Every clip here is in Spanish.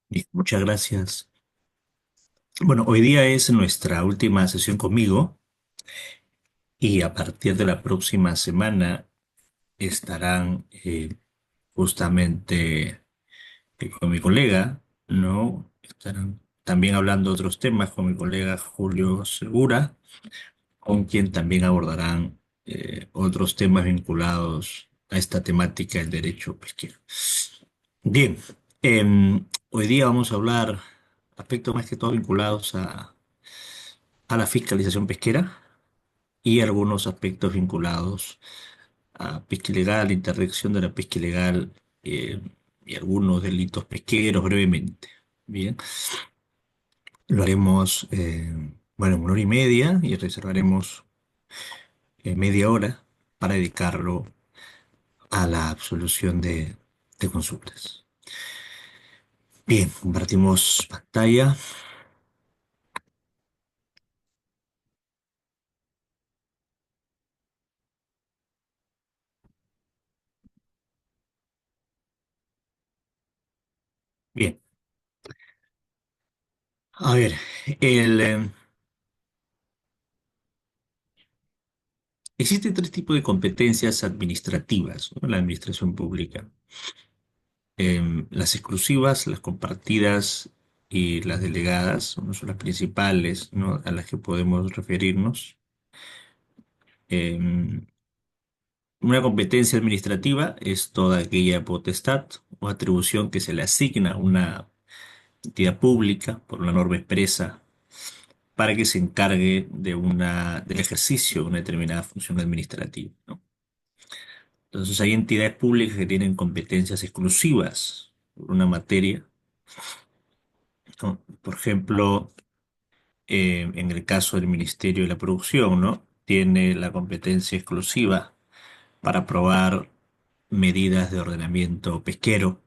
Bien, muchas gracias. Bueno, hoy día es nuestra última sesión conmigo y a partir de la próxima semana estarán justamente con mi colega, ¿no? Estarán también hablando de otros temas con mi colega Julio Segura, con quien también abordarán otros temas vinculados a esta temática del derecho pesquero. Bien, hoy día vamos a hablar aspectos más que todo vinculados a la fiscalización pesquera y algunos aspectos vinculados a pesca ilegal, interdicción de la pesca ilegal eh, y algunos delitos pesqueros brevemente. Bien, lo haremos, bueno, en 1 hora y media y reservaremos media hora para dedicarlo a la absolución de consultas. Bien, compartimos pantalla. Bien, a ver, el, existen tres tipos de competencias administrativas, ¿no? En la administración pública. Las exclusivas, las compartidas y las delegadas son las principales, ¿no? A las que podemos referirnos. Em, una competencia administrativa es toda aquella potestad o atribución que se le asigna a una entidad pública por una norma expresa para que se encargue del ejercicio de una determinada función administrativa, ¿no? Entonces hay entidades públicas que tienen competencias exclusivas por una materia, ¿no? Por ejemplo, en el caso del Ministerio de la Producción, ¿no? Tiene la competencia exclusiva para aprobar medidas de ordenamiento pesquero,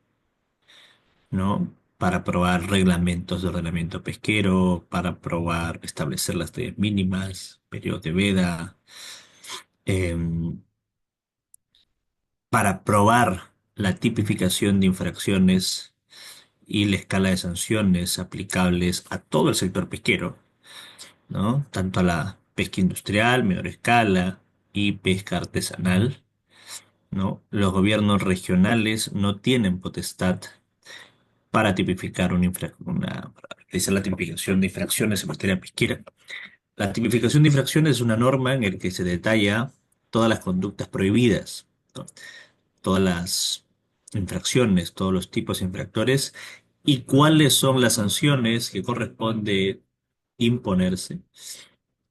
¿no? Para aprobar reglamentos de ordenamiento pesquero, para aprobar, establecer las tallas mínimas, periodos de veda, em, para aprobar la tipificación de infracciones y la escala de sanciones aplicables a todo el sector pesquero, ¿no? Tanto a la pesca industrial, menor escala y pesca artesanal, ¿no? Los gobiernos regionales no tienen potestad para tipificar para realizar la tipificación de infracciones en materia pesquera. La tipificación de infracciones es una norma en la que se detalla todas las conductas prohibidas, ¿no? Todas las infracciones, todos los tipos de infractores y cuáles son las sanciones que corresponde imponerse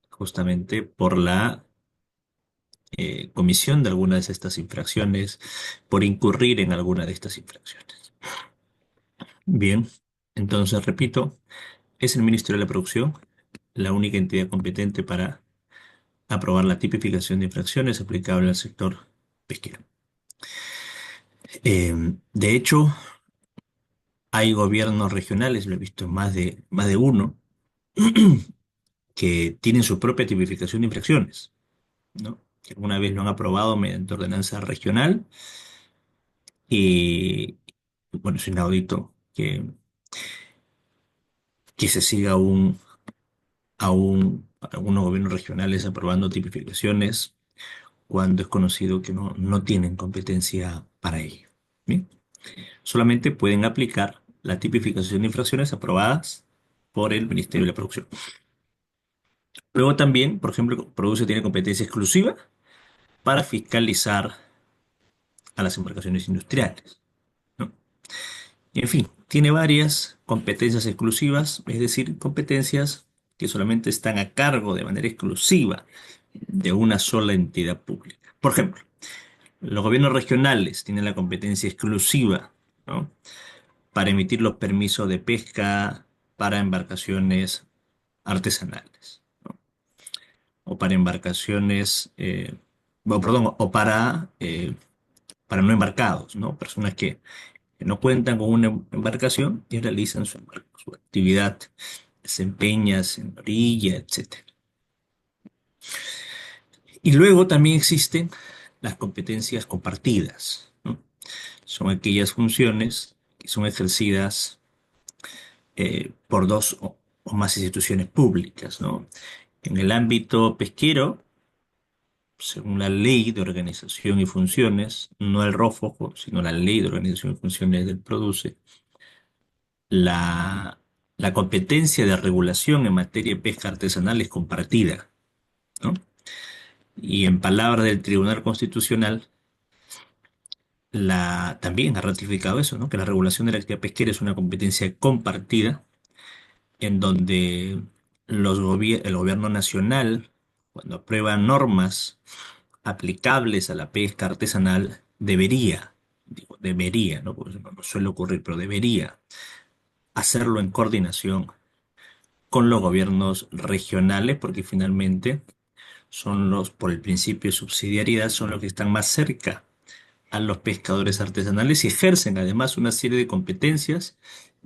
justamente por la comisión de algunas de estas infracciones, por incurrir en alguna de estas infracciones. Bien, entonces repito, es el Ministerio de la Producción la única entidad competente para aprobar la tipificación de infracciones aplicable al sector pesquero. De hecho, hay gobiernos regionales, lo he visto más de uno, que tienen su propia tipificación de infracciones, ¿no? Que alguna vez lo han aprobado mediante ordenanza regional y, bueno, es inaudito que se siga aún algunos gobiernos regionales aprobando tipificaciones cuando es conocido que no tienen competencia para ello. Bien, solamente pueden aplicar la tipificación de infracciones aprobadas por el Ministerio de la Producción. Luego también, por ejemplo, Produce tiene competencia exclusiva para fiscalizar a las embarcaciones industriales, ¿no? Y en fin, tiene varias competencias exclusivas, es decir, competencias que solamente están a cargo de manera exclusiva de una sola entidad pública. Por ejemplo, los gobiernos regionales tienen la competencia exclusiva, ¿no? Para emitir los permisos de pesca para embarcaciones artesanales, ¿no? O para embarcaciones, bueno, perdón, o para no embarcados, ¿no? Personas que no cuentan con una embarcación y realizan su actividad, desempeñas en orilla, etcétera. Y luego también existen las competencias compartidas, ¿no? Son aquellas funciones que son ejercidas por dos o más instituciones públicas, ¿no? En el ámbito pesquero, según la Ley de Organización y Funciones, no el ROFOJO, sino la Ley de Organización y Funciones del PRODUCE, la, la competencia de regulación en materia de pesca artesanal es compartida, ¿no? Y en palabras del Tribunal Constitucional, también ha ratificado eso, ¿no? Que la regulación de la actividad pesquera es una competencia compartida en donde el gobierno nacional, cuando aprueba normas aplicables a la pesca artesanal, debería, digo, debería, ¿no? Porque eso no suele ocurrir, pero debería hacerlo en coordinación con los gobiernos regionales, porque finalmente son por el principio de subsidiariedad, son los que están más cerca a los pescadores artesanales y ejercen además una serie de competencias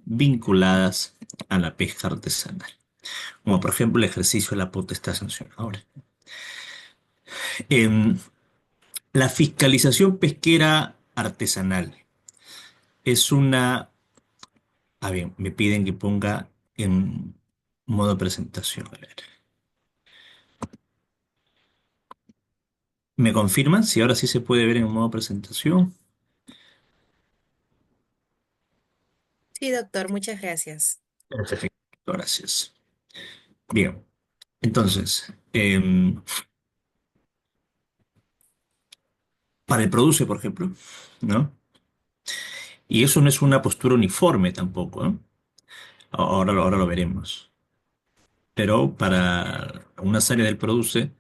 vinculadas a la pesca artesanal, como por ejemplo el ejercicio de la potestad sancionadora. Em, la fiscalización pesquera artesanal es una... Ah, bien, me piden que ponga en modo presentación. A ver. ¿Me confirman si ahora sí se puede ver en modo presentación? Sí, doctor, muchas gracias. Perfecto, gracias. Bien, entonces, para el produce, por ejemplo, ¿no? Y eso no es una postura uniforme tampoco, ¿no? Ahora lo veremos. Pero para unas áreas del produce,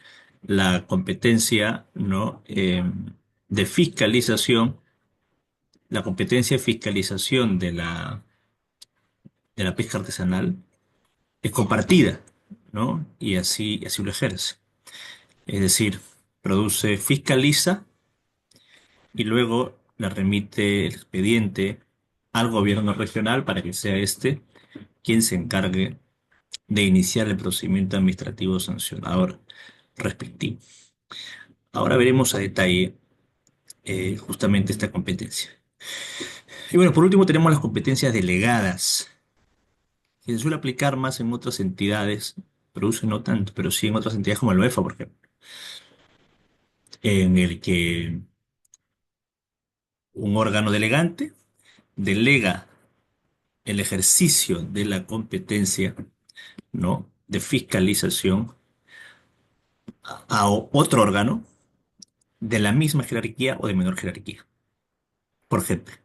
la competencia, ¿no? De fiscalización, la competencia de fiscalización de la pesca artesanal es compartida, ¿no? Y así lo ejerce. Es decir, produce, fiscaliza y luego le remite el expediente al gobierno regional para que sea este quien se encargue de iniciar el procedimiento administrativo sancionador respectivo. Ahora veremos a detalle justamente esta competencia. Y bueno, por último tenemos las competencias delegadas, que se suele aplicar más en otras entidades, produce no tanto, pero sí en otras entidades como el UEFA, por ejemplo, en el que un órgano delegante delega el ejercicio de la competencia, ¿no? De fiscalización a otro órgano de la misma jerarquía o de menor jerarquía. Por ejemplo,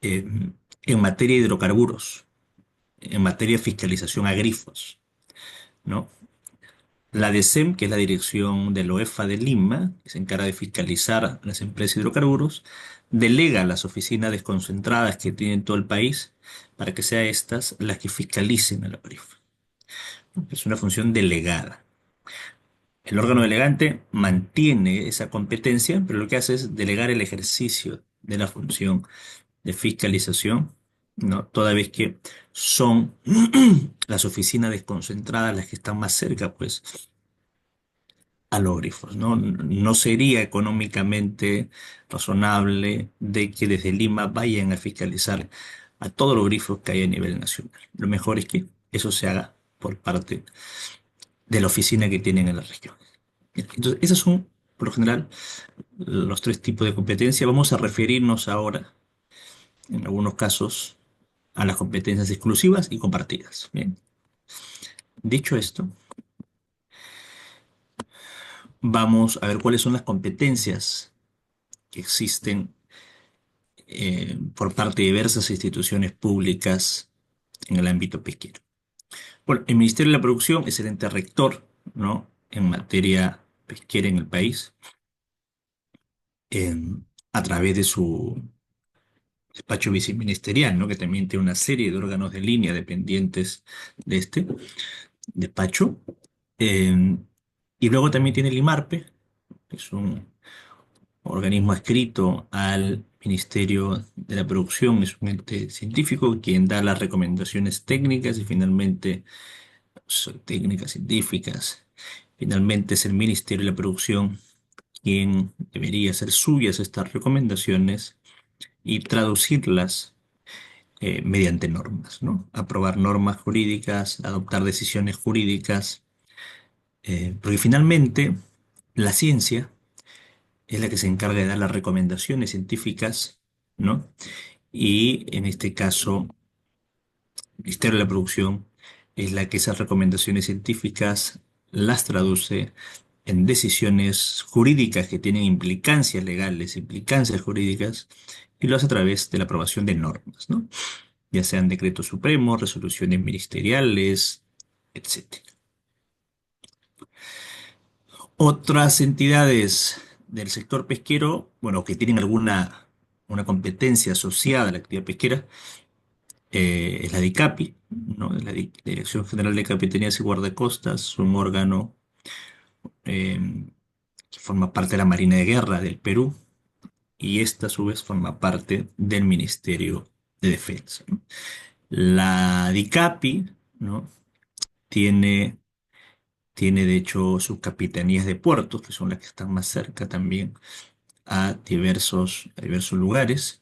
eh, en materia de hidrocarburos, en materia de fiscalización a grifos, ¿no? La DECEM, que es la dirección de la OEFA de Lima, que se encarga de fiscalizar a las empresas de hidrocarburos, delega a las oficinas desconcentradas que tiene en todo el país para que sean estas las que fiscalicen a la grifos. Es una función delegada. El órgano delegante mantiene esa competencia, pero lo que hace es delegar el ejercicio de la función de fiscalización, ¿no? Toda vez que son las oficinas desconcentradas las que están más cerca, pues, a los grifos, ¿no? No sería económicamente razonable de que desde Lima vayan a fiscalizar a todos los grifos que hay a nivel nacional. Lo mejor es que eso se haga por parte de la oficina que tienen en la región. Entonces, esos son, por lo general, los tres tipos de competencia. Vamos a referirnos ahora, en algunos casos, a las competencias exclusivas y compartidas. Bien. Dicho esto, vamos a ver cuáles son las competencias que existen por parte de diversas instituciones públicas en el ámbito pesquero. Bueno, el Ministerio de la Producción es el ente rector, ¿no? En materia pesquera en el país, a través de su despacho viceministerial, ¿no? Que también tiene una serie de órganos de línea dependientes de este despacho. Eh, y luego también tiene el IMARPE, que es un organismo adscrito al Ministerio de la Producción, es un ente científico quien da las recomendaciones técnicas y finalmente son técnicas científicas. Finalmente es el Ministerio de la Producción quien debería hacer suyas estas recomendaciones y traducirlas mediante normas, ¿no? Aprobar normas jurídicas, adoptar decisiones jurídicas, porque finalmente la ciencia es la que se encarga de dar las recomendaciones científicas, ¿no? Y en este caso, el Ministerio de la Producción es la que esas recomendaciones científicas las traduce en decisiones jurídicas que tienen implicancias legales, implicancias jurídicas, y lo hace a través de la aprobación de normas, ¿no? Ya sean decretos supremos, resoluciones ministeriales, etcétera. Otras entidades del sector pesquero, bueno, que tienen alguna una competencia asociada a la actividad pesquera, es la DICAPI, ¿no? Dirección General de Capitanías y Guardacostas, un órgano eh, que forma parte de la Marina de Guerra del Perú, y esta a su vez forma parte del Ministerio de Defensa, ¿no? La DICAPI, ¿no? tiene, tiene de hecho sus capitanías de puertos, que son las que están más cerca también a diversos lugares,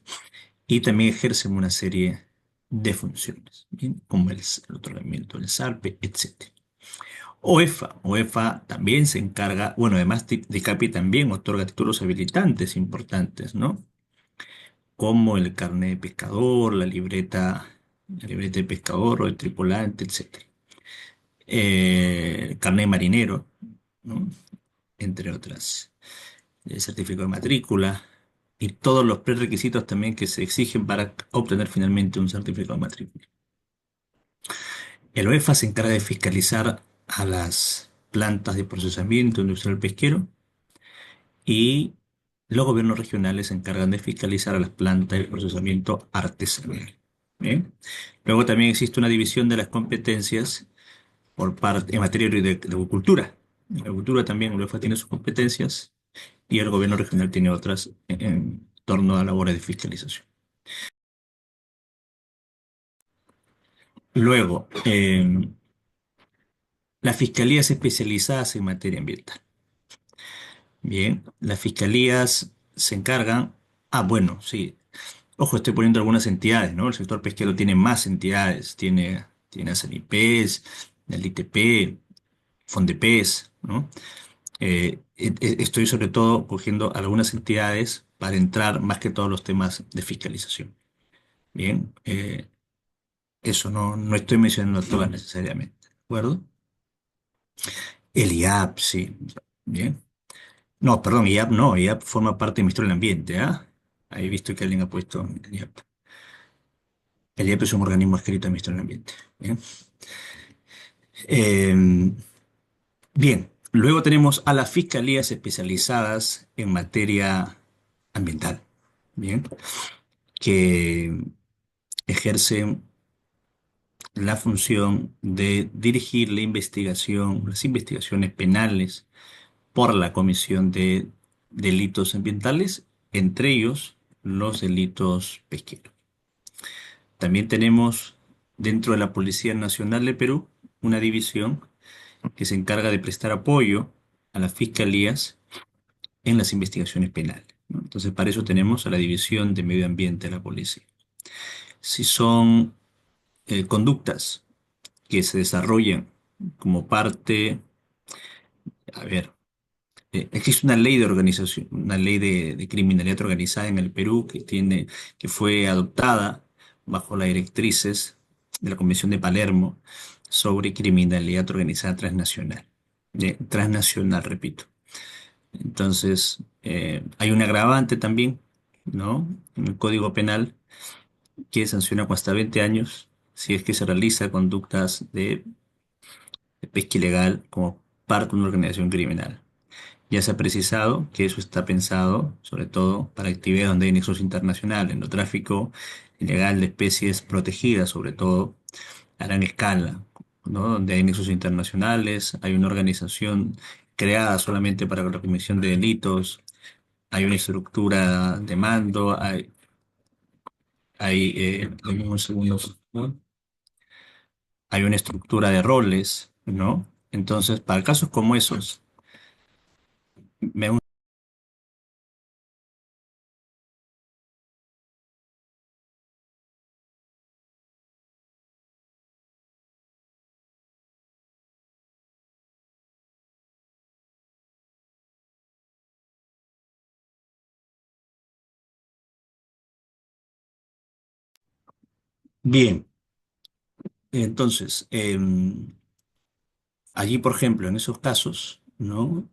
y también ejercen una serie de funciones, ¿bien? Como el otorgamiento del SARPE, etc. OEFA también se encarga, bueno, además DICAPI también otorga títulos habilitantes importantes, ¿no? Como el carnet de pescador, la libreta de pescador o de tripulante, etc. Carnet marinero, ¿no? Entre otras. El certificado de matrícula y todos los prerequisitos también que se exigen para obtener finalmente un certificado de matrícula. El OEFA se encarga de fiscalizar a las plantas de procesamiento industrial pesquero, y los gobiernos regionales se encargan de fiscalizar a las plantas de procesamiento artesanal. ¿Bien? Luego también existe una división de las competencias por parte en materia de agricultura. En agricultura también UEFA tiene sus competencias y el gobierno regional tiene otras en torno a labores de fiscalización. Luego, las fiscalías especializadas en materia ambiental. Bien, las fiscalías se encargan, bueno, sí, ojo, estoy poniendo algunas entidades, ¿no? El sector pesquero tiene más entidades, tiene a Sanipes, el ITP, Fondepes, ¿no? Estoy sobre todo cogiendo algunas entidades para entrar más que todos los temas de fiscalización. Bien, eso no estoy mencionando todas necesariamente, ¿de acuerdo? El IAP, sí, bien. No, perdón, IAP no, IAP forma parte del Ministerio del Ambiente, ¿ah? Ahí he visto que alguien ha puesto el IAP. El IAP es un organismo adscrito al Ministerio del Ambiente. Bien. Eh, Bien, luego tenemos a las fiscalías especializadas en materia ambiental, bien, que ejercen la función de dirigir las investigaciones penales por la comisión de delitos ambientales, entre ellos los delitos pesqueros. También tenemos dentro de la Policía Nacional de Perú una división que se encarga de prestar apoyo a las fiscalías en las investigaciones penales, ¿no? Entonces, para eso tenemos a la División de Medio Ambiente de la policía. Si son conductas que se desarrollan como parte, a ver, existe una ley de organización, una ley de criminalidad organizada en el Perú que fue adoptada bajo las directrices de la Convención de Palermo sobre criminalidad organizada transnacional. Transnacional, repito. Entonces, hay un agravante también, ¿no? En el Código Penal que sanciona con hasta 20 años si es que se realiza conductas de pesca ilegal como parte de una organización criminal. Ya se ha precisado que eso está pensado sobre todo para actividades donde hay nexos internacionales, no tráfico ilegal de especies protegidas, sobre todo a gran escala, ¿no? Donde hay nexos internacionales, hay una organización creada solamente para la comisión de delitos, hay una estructura de mando, dame un segundo, ¿no? Hay una estructura de roles, ¿no? Entonces, para casos como esos, me Bien, entonces, allí, por ejemplo, en esos casos, ¿no?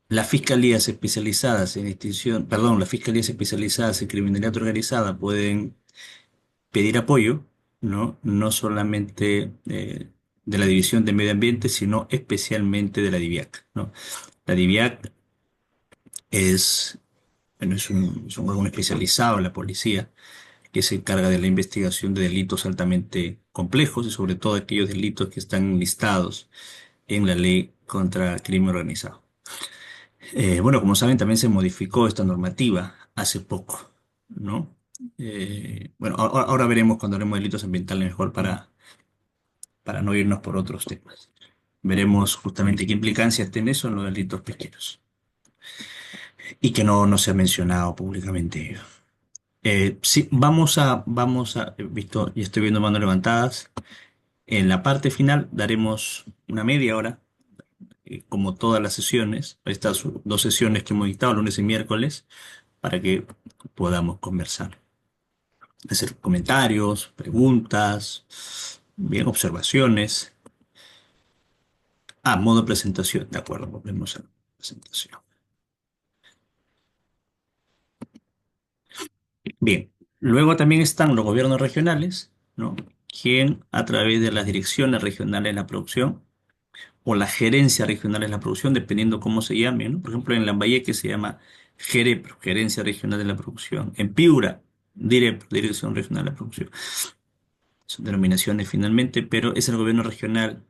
Las fiscalías especializadas en extinción, perdón, las fiscalías especializadas en criminalidad organizada pueden pedir apoyo, ¿no? No solamente de la División de Medio Ambiente, sino especialmente de la DIVIAC, ¿no? La DIVIAC es, bueno, es un órgano especializado en la policía que se encarga de la investigación de delitos altamente complejos y sobre todo aquellos delitos que están listados en la ley contra el crimen organizado. Bueno, como saben, también se modificó esta normativa hace poco, ¿no? Bueno, ahora veremos cuando hablemos de delitos ambientales mejor para no irnos por otros temas. Veremos justamente qué implicancias tiene eso en los delitos pesqueros y que no se ha mencionado públicamente. Sí, he visto y estoy viendo manos levantadas. En la parte final daremos una media hora, como todas las sesiones, estas dos sesiones que hemos dictado, lunes y miércoles, para que podamos conversar, hacer comentarios, preguntas, bien, observaciones. Modo presentación, de acuerdo, volvemos a la presentación. Bien, luego también están los gobiernos regionales, ¿no? Quien a través de las direcciones regionales de la producción o la gerencia regional de la producción, dependiendo cómo se llame, ¿no? Por ejemplo, en Lambayeque se llama GEREPRO, Gerencia Regional de la Producción. En Piura, DIREPRO, Dirección Regional de la Producción. Son denominaciones finalmente, pero es el gobierno regional,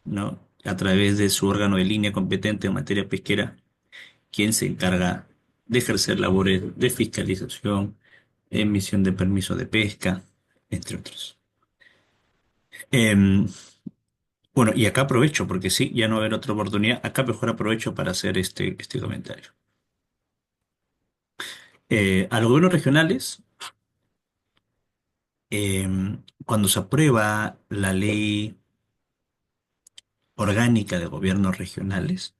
¿no? A través de su órgano de línea competente en materia pesquera, quien se encarga de ejercer labores de fiscalización, emisión de permisos de pesca, entre otros. Em, bueno, y acá aprovecho, porque sí, ya no va a haber otra oportunidad, acá mejor aprovecho para hacer este comentario. A los gobiernos regionales, cuando se aprueba la ley orgánica de gobiernos regionales,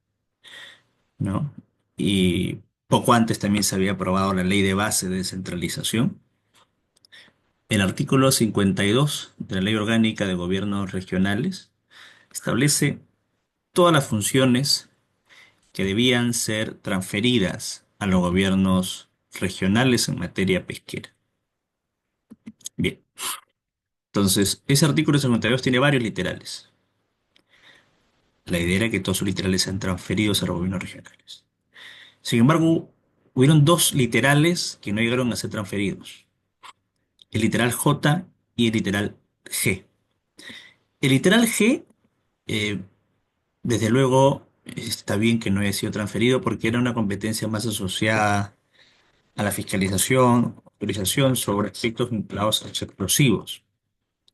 ¿no? Y poco antes también se había aprobado la ley de base de descentralización. El artículo 52 de la ley orgánica de gobiernos regionales establece todas las funciones que debían ser transferidas a los gobiernos regionales en materia pesquera. Bien, entonces ese artículo 52 tiene varios literales. La idea era que todos sus literales sean transferidos a los gobiernos regionales. Sin embargo, hubieron dos literales que no llegaron a ser transferidos. El literal J y el literal G. El literal G, eh, desde luego, está bien que no haya sido transferido porque era una competencia más asociada a la fiscalización, autorización sobre aspectos vinculados a los explosivos,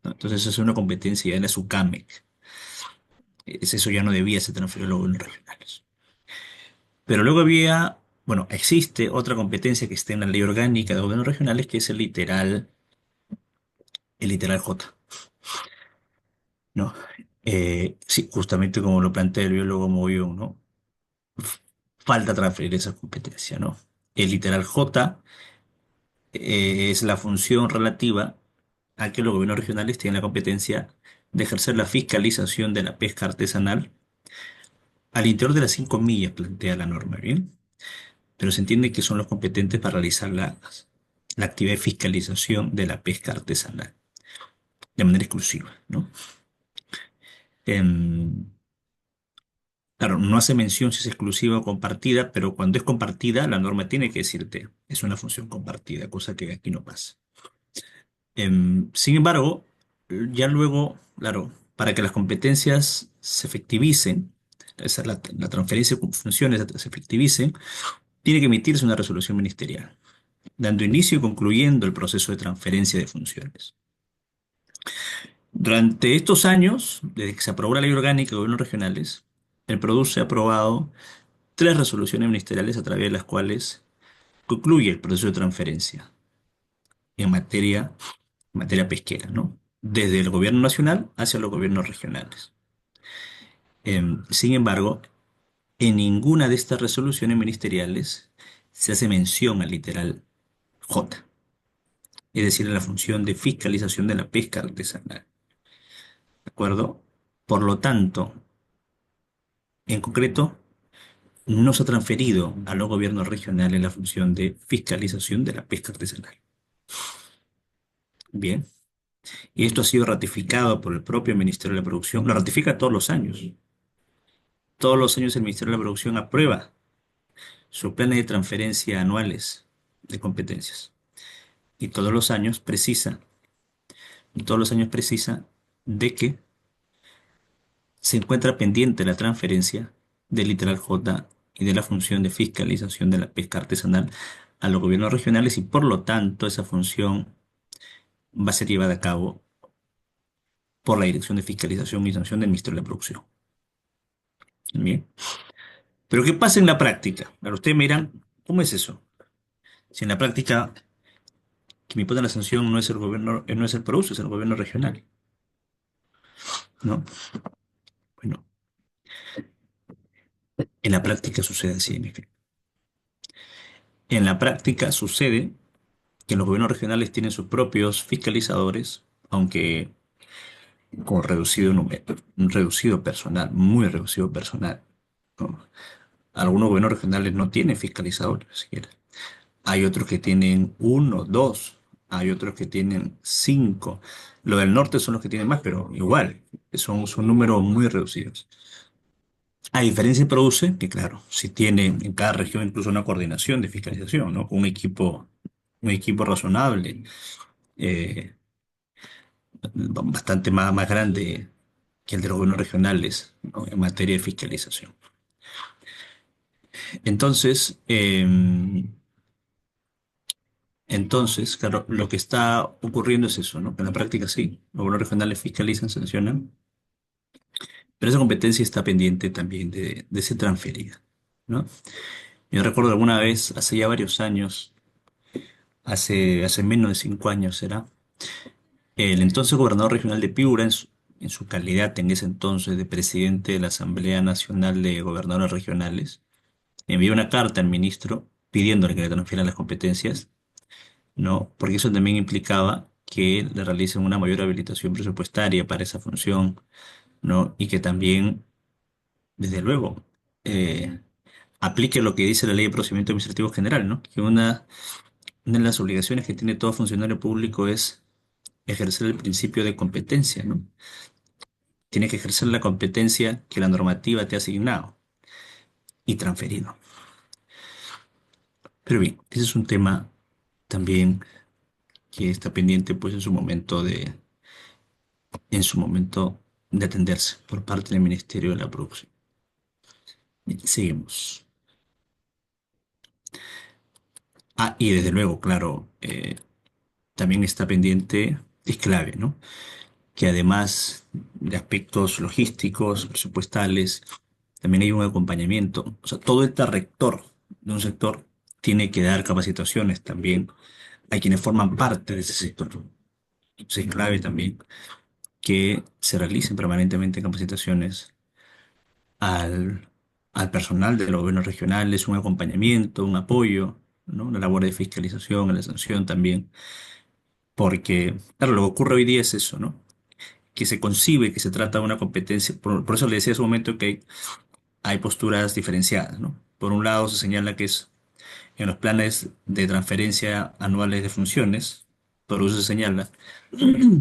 ¿no? Entonces es una competencia ya en la SUCAMEC. Eso ya no debía ser transferido a los gobiernos regionales. Pero luego había, bueno, existe otra competencia que está en la ley orgánica de gobiernos regionales, que es el literal J, ¿no? Sí, justamente como lo plantea el biólogo Mogollón, ¿no? Falta transferir esa competencia, ¿no? El literal J es la función relativa a que los gobiernos regionales tienen la competencia de ejercer la fiscalización de la pesca artesanal al interior de las 5 millas, plantea la norma, ¿bien? Pero se entiende que son los competentes para realizar la actividad de fiscalización de la pesca artesanal de manera exclusiva, ¿no? Em, claro, no hace mención si es exclusiva o compartida, pero cuando es compartida, la norma tiene que decirte, es una función compartida, cosa que aquí no pasa. Sin embargo, ya luego, claro, para que las competencias se efectivicen, esa es la transferencia de funciones se efectivicen, tiene que emitirse una resolución ministerial, dando inicio y concluyendo el proceso de transferencia de funciones. Durante estos años, desde que se aprobó la ley orgánica de gobiernos regionales, el PRODUCE ha aprobado tres resoluciones ministeriales a través de las cuales concluye el proceso de transferencia en materia pesquera, ¿no? Desde el gobierno nacional hacia los gobiernos regionales. Sin embargo, en ninguna de estas resoluciones ministeriales se hace mención al literal J. es decir, en la función de fiscalización de la pesca artesanal. ¿De acuerdo? Por lo tanto, en concreto, no se ha transferido a los gobiernos regionales la función de fiscalización de la pesca artesanal. Bien, y esto ha sido ratificado por el propio Ministerio de la Producción, lo ratifica todos los años. Todos los años el Ministerio de la Producción aprueba sus planes de transferencia anuales de competencias y todos los años precisa de que se encuentra pendiente la transferencia del literal J y de la función de fiscalización de la pesca artesanal a los gobiernos regionales y por lo tanto esa función va a ser llevada a cabo por la Dirección de Fiscalización y Sanción del Ministerio de la Producción. Bien. Pero ¿qué pasa en la práctica? Ahora ustedes me dirán, ¿cómo es eso? Si en la práctica quien impone la sanción no es el gobierno, no es el PROUS, es el gobierno regional, ¿no? Bueno, en la práctica sucede así, en efecto. En la práctica sucede que los gobiernos regionales tienen sus propios fiscalizadores, aunque con reducido número, un reducido personal, muy reducido personal, ¿no? Algunos gobiernos regionales no tienen fiscalizadores siquiera. Hay otros que tienen uno, dos, hay otros que tienen cinco. Los del norte son los que tienen más, pero igual, son números muy reducidos. A diferencia produce que, claro, si tiene en cada región incluso una coordinación de fiscalización, ¿no? Un equipo razonable, eh, bastante más grande que el de los gobiernos regionales, ¿no? En materia de fiscalización. Entonces, claro, lo que está ocurriendo es eso, ¿no? Que en la práctica sí, los gobiernos regionales fiscalizan, sancionan, pero esa competencia está pendiente también de ser transferida, ¿no? Yo recuerdo alguna vez, hace ya varios años, hace menos de 5 años será, el entonces gobernador regional de Piura, en su calidad en ese entonces de presidente de la Asamblea Nacional de Gobernadores Regionales, envió una carta al ministro pidiéndole que le transfieran las competencias, ¿no? Porque eso también implicaba que le realicen una mayor habilitación presupuestaria para esa función, ¿no? Y que también, desde luego, eh, aplique lo que dice la Ley de Procedimiento Administrativo General, ¿no? Que una de las obligaciones que tiene todo funcionario público es ejercer el principio de competencia, ¿no? Tiene que ejercer la competencia que la normativa te ha asignado y transferido. Pero bien, ese es un tema también que está pendiente, pues, en su momento de atenderse por parte del Ministerio de la Producción. Bien, seguimos. Ah, y desde luego, claro, también está pendiente, es clave, ¿no? Que además de aspectos logísticos, presupuestales, también hay un acompañamiento. O sea, todo este rector de un sector tiene que dar capacitaciones también a quienes forman parte de ese sector. Entonces es clave también que se realicen permanentemente capacitaciones al, al personal de los gobiernos regionales, un acompañamiento, un apoyo, ¿no? Una labor de fiscalización, a la sanción también, porque, claro, lo que ocurre hoy día es eso, ¿no? Que se concibe que se trata de una competencia, por eso le decía hace un momento que hay posturas diferenciadas, ¿no? Por un lado se señala que es en los planes de transferencia anuales de funciones, por eso se señala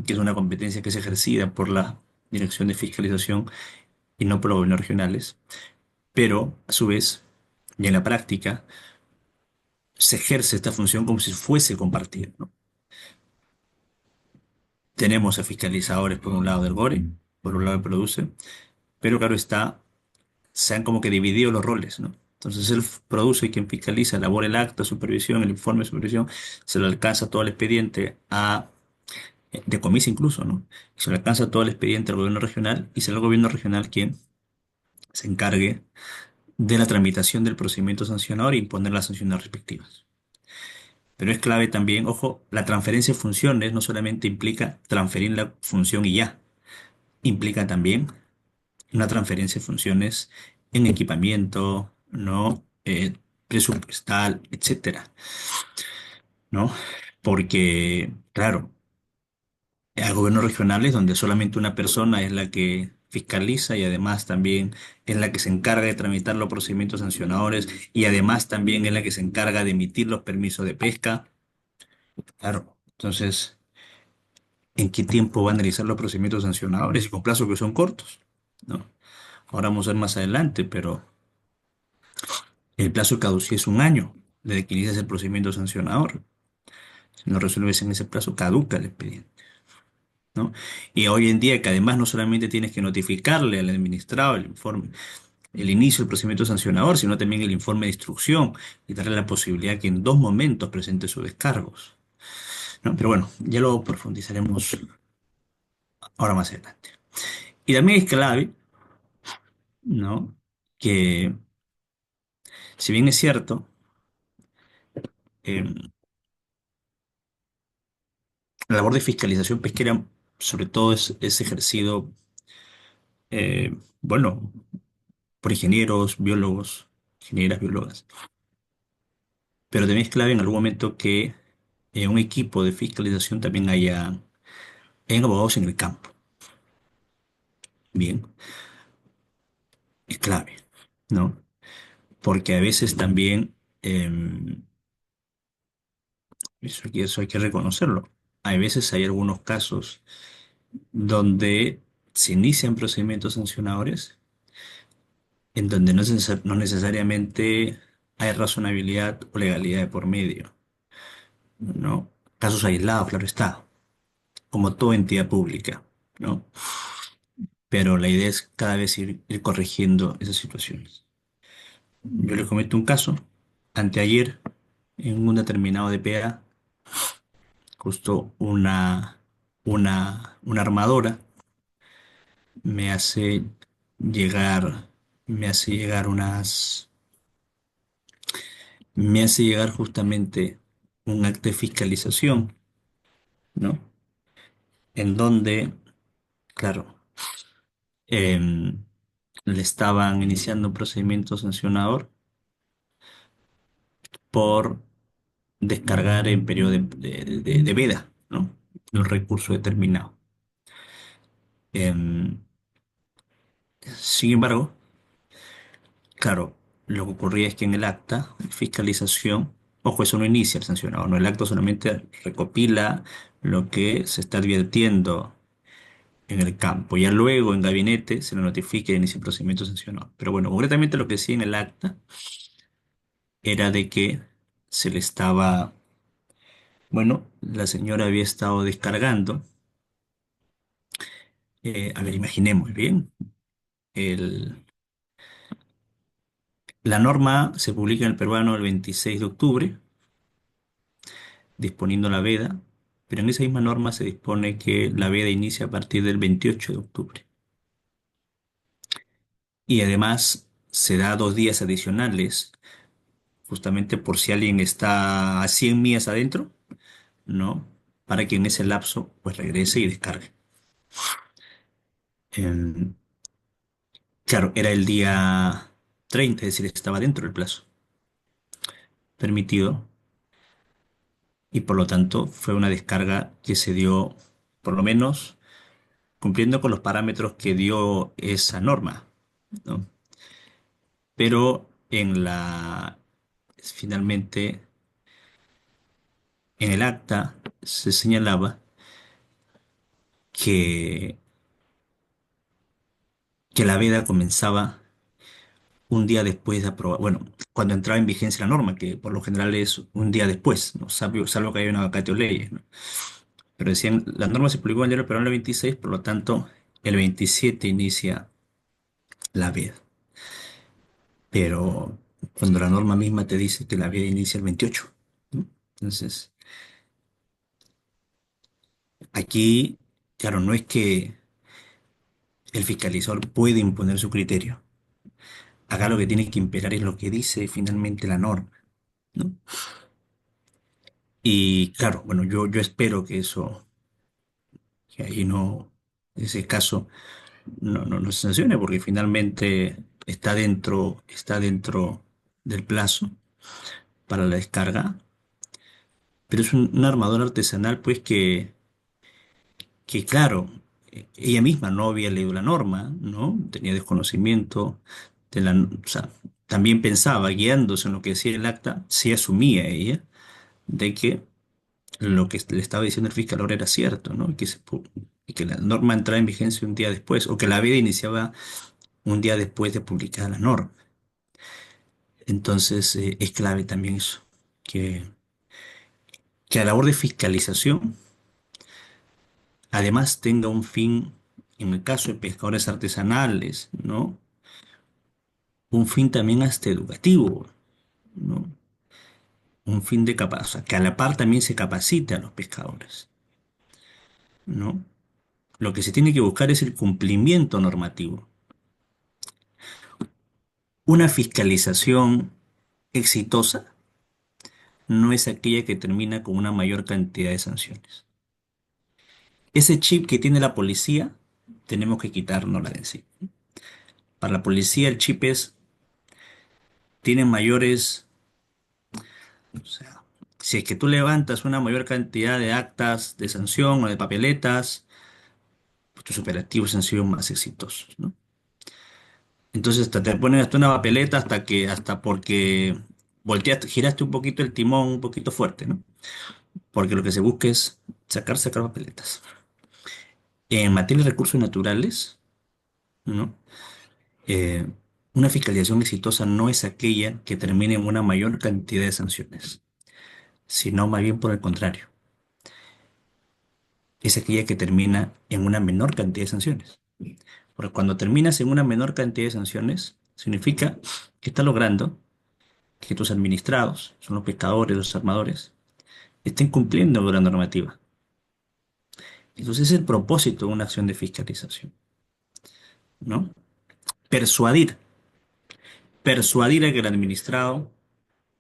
que es una competencia que es ejercida por la Dirección de Fiscalización y no por los gobiernos regionales, pero a su vez, y en la práctica, se ejerce esta función como si fuese compartida, ¿no? Tenemos a fiscalizadores por un lado del GORE, por un lado del PRODUCE, pero claro está, se han como que dividido los roles, ¿no? Entonces él produce y quien fiscaliza, elabora el acta de supervisión, el informe de supervisión, se le alcanza todo el expediente decomisa incluso, ¿no? Y se le alcanza todo el expediente al gobierno regional y será el gobierno regional quien se encargue de la tramitación del procedimiento sancionador e imponer las sanciones respectivas. Pero es clave también, ojo, la transferencia de funciones no solamente implica transferir la función y ya, implica también una transferencia de funciones en equipamiento, ¿no? Presupuestal, etcétera, ¿no? porque, claro, hay gobiernos regionales donde solamente una persona es la que fiscaliza y además también es la que se encarga de tramitar los procedimientos sancionadores y además también es la que se encarga de emitir los permisos de pesca. Claro, entonces, ¿en qué tiempo va a analizar los procedimientos sancionadores y con plazos que son cortos? ¿No? Ahora vamos a ver más adelante, pero el plazo de caducidad es un año desde que inicias el procedimiento sancionador. Si no resuelves en ese plazo, caduca el expediente, ¿no? Y hoy en día que además no solamente tienes que notificarle al administrado el informe, el inicio del procedimiento sancionador, sino también el informe de instrucción y darle la posibilidad que en dos momentos presente sus descargos, ¿no? Pero bueno, ya lo profundizaremos ahora más adelante. Y también es clave, ¿no? Que si bien es cierto, eh, la labor de fiscalización pesquera sobre todo es ejercido, bueno, por ingenieros, biólogos, ingenieras, biólogas. Pero también es clave en algún momento que un equipo de fiscalización también hayan abogados en el campo. Bien, es clave, ¿no? Porque a veces también, eso hay que reconocerlo, a veces hay algunos casos donde se inician procedimientos sancionadores en donde no necesariamente hay razonabilidad o legalidad de por medio, ¿no? Casos aislados, claro está, como toda entidad pública, ¿no? Pero la idea es cada vez ir corrigiendo esas situaciones. Yo les comento un caso. Anteayer, en un determinado DPA, justo una armadora me hace llegar, me hace llegar me hace llegar justamente un acta de fiscalización, ¿no? En donde, claro, em, le estaban iniciando un procedimiento sancionador por descargar en periodo de veda, ¿no? De un recurso determinado. Em, Sin embargo, claro, lo que ocurría es que en el acta de fiscalización, ojo, eso no inicia el sancionado, no, el acta solamente recopila lo que se está advirtiendo en el campo. Ya luego en gabinete se le notifica y inicia el procedimiento sancionado. Pero bueno, concretamente lo que decía en el acta era de que se le estaba, bueno, la señora había estado descargando, a ver, imaginemos bien, el, la norma se publica en el peruano el 26 de octubre, disponiendo la veda, pero en esa misma norma se dispone que la veda inicia a partir del 28 de octubre. Y además se da 2 días adicionales, justamente por si alguien está a 100 millas adentro, ¿no? Para que en ese lapso pues regrese y descargue. Em, claro, era el día 30, es decir, estaba dentro del plazo permitido y por lo tanto fue una descarga que se dio, por lo menos, cumpliendo con los parámetros que dio esa norma, ¿no? Pero finalmente, en el acta se señalaba que, que la veda comenzaba un día después de aprobar, bueno, cuando entraba en vigencia la norma, que por lo general es un día después, ¿no? Salvo que haya una vacatio leyes, ¿no? Pero decían, la norma se publicó en el diario Peruano el 26, por lo tanto, el 27 inicia la veda. Pero cuando la norma misma te dice que la veda inicia el 28, ¿no? Entonces, aquí, claro, no es que el fiscalizador puede imponer su criterio. Acá lo que tiene que imperar es lo que dice finalmente la norma, ¿no? Y claro, bueno, yo espero que eso, que ahí no, ese caso no se sancione, porque finalmente está dentro del plazo para la descarga. pero es una armadura artesanal, pues que claro, ella misma no había leído la norma, ¿no? Tenía desconocimiento de la, o sea, también pensaba, guiándose en lo que decía el acta, sí asumía ella de que lo que le estaba diciendo el fiscal ahora era cierto, ¿no? Y que la norma entraba en vigencia un día después, o que la vida iniciaba un día después de publicar la norma. Entonces, es clave también eso, que, que la labor de fiscalización además tenga un fin, en el caso de pescadores artesanales, ¿no? Un fin también hasta educativo, ¿no? Un fin de o sea, que a la par también se capacite a los pescadores, ¿no? Lo que se tiene que buscar es el cumplimiento normativo. Una fiscalización exitosa no es aquella que termina con una mayor cantidad de sanciones. Ese chip que tiene la policía, tenemos que quitárnosla de encima. Para la policía el chip tiene mayores, o sea, si es que tú levantas una mayor cantidad de actas de sanción o de papeletas, pues tus operativos han sido más exitosos, ¿no? Entonces hasta te ponen hasta una papeleta hasta porque volteaste, giraste un poquito el timón un poquito fuerte, ¿no? Porque lo que se busca es sacar papeletas. En materia de recursos naturales, ¿no? Eh, una fiscalización exitosa no es aquella que termine en una mayor cantidad de sanciones, sino más bien por el contrario, es aquella que termina en una menor cantidad de sanciones. Porque cuando terminas en una menor cantidad de sanciones, significa que estás logrando que tus administrados, son los pescadores, los armadores, estén cumpliendo con la normativa. Entonces, ese es el propósito de una acción de fiscalización, ¿no? Persuadir, persuadir a que el administrado,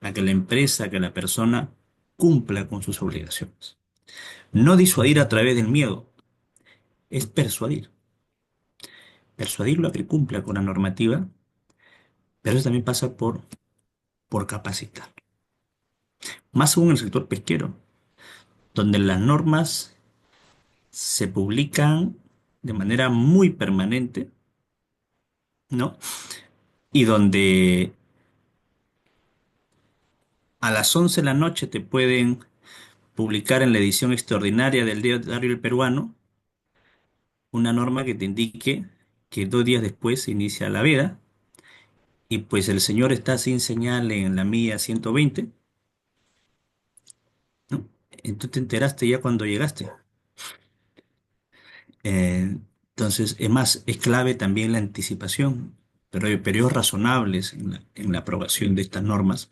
a que la empresa, a que la persona cumpla con sus obligaciones. No disuadir a través del miedo, es persuadir. Persuadirlo a que cumpla con la normativa, pero eso también pasa por capacitar. Más aún en el sector pesquero, donde las normas se publican de manera muy permanente, ¿no? Y donde a las 11 de la noche te pueden publicar en la edición extraordinaria del Diario El Peruano una norma que te indique que 2 días después se inicia la veda y pues el señor está sin señal en la milla 120, ¿no? Y tú te enteraste ya cuando llegaste. Entonces, es más, es clave también la anticipación, pero hay periodos razonables en la aprobación de estas normas.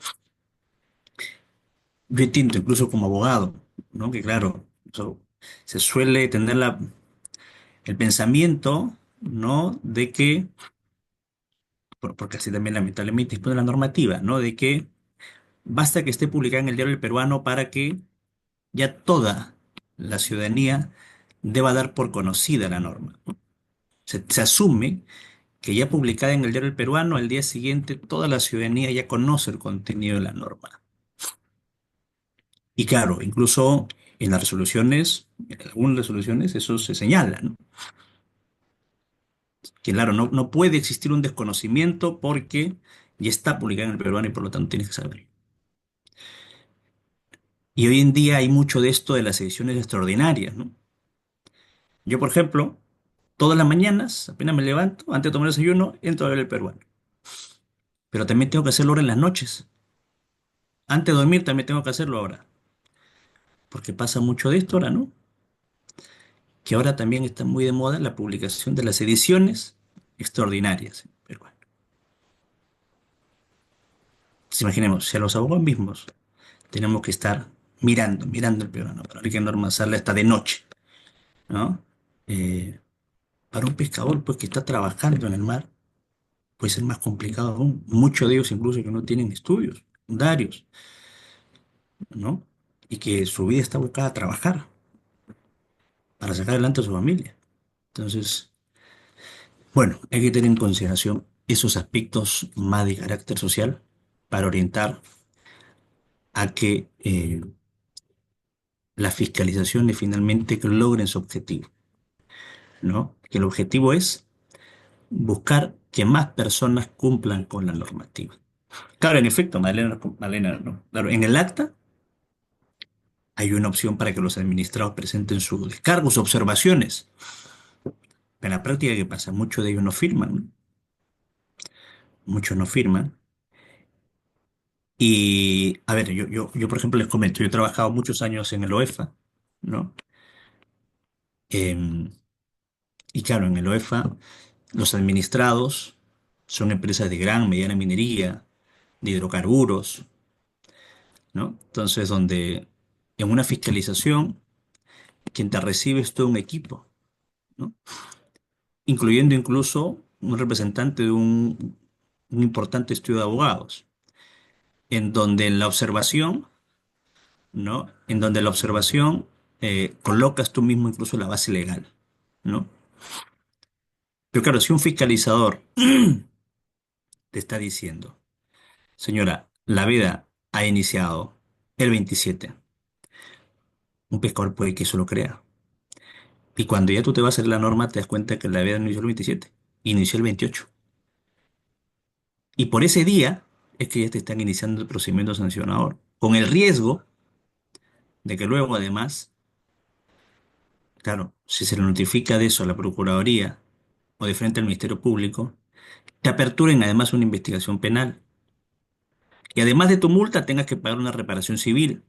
Yo entiendo, incluso como abogado, ¿no? Que claro, se suele tener el pensamiento, ¿no? De que, porque así también lamentablemente dispone la normativa, ¿no? De que basta que esté publicada en el Diario El Peruano para que ya toda la ciudadanía deba dar por conocida la norma. Se asume que ya publicada en el Diario El Peruano, al día siguiente toda la ciudadanía ya conoce el contenido de la norma. Y claro, incluso en las resoluciones, en algunas resoluciones, eso se señala, ¿no? Que claro, no puede existir un desconocimiento porque ya está publicada en el peruano y por lo tanto tienes que saberlo. Y hoy en día hay mucho de esto de las ediciones extraordinarias, ¿no? Yo, por ejemplo, todas las mañanas, apenas me levanto, antes de tomar el desayuno, entro a ver el peruano. Pero también tengo que hacerlo ahora en las noches. Antes de dormir también tengo que hacerlo ahora. Porque pasa mucho de esto ahora, ¿no? Que ahora también está muy de moda la publicación de las ediciones extraordinarias en peruano. Entonces, imaginemos, si a los abogados mismos tenemos que estar mirando el peruano para ver qué norma sale hasta de noche, ¿no? Eh, para un pescador, pues que está trabajando en el mar, puede ser más complicado aún. Muchos de ellos incluso que no tienen estudios secundarios, ¿no? Y que su vida está buscada a trabajar para sacar adelante a su familia. Entonces, bueno, hay que tener en consideración esos aspectos más de carácter social para orientar a que las fiscalizaciones finalmente que logren su objetivo, ¿no? Que el objetivo es buscar que más personas cumplan con la normativa. Claro, en efecto, Malena, no. Claro, en el acta hay una opción para que los administrados presenten sus descargos, observaciones. Pero en la práctica, ¿qué pasa? Muchos de ellos no firman, ¿no? Muchos no firman. Y, a ver, yo, por ejemplo, les comento, yo he trabajado muchos años en el OEFA, ¿no? Em, y claro, en el OEFA, los administrados son empresas de gran, mediana minería, de hidrocarburos, ¿no? Entonces, donde en una fiscalización, quien te recibe es todo un equipo, ¿no? Incluyendo incluso un representante de un importante estudio de abogados, en donde en la observación, ¿no? En donde la observación colocas tú mismo incluso la base legal, ¿no? Pero claro, si un fiscalizador te está diciendo, señora, la veda ha iniciado el 27, un pescador puede que eso lo crea. Y cuando ya tú te vas a hacer la norma, te das cuenta que la veda no inició el 27, inició el 28. Y por ese día es que ya te están iniciando el procedimiento sancionador, con el riesgo de que luego, además, claro, si se le notifica de eso a la Procuraduría o de frente al Ministerio Público, te aperturen además una investigación penal. Y además de tu multa, tengas que pagar una reparación civil,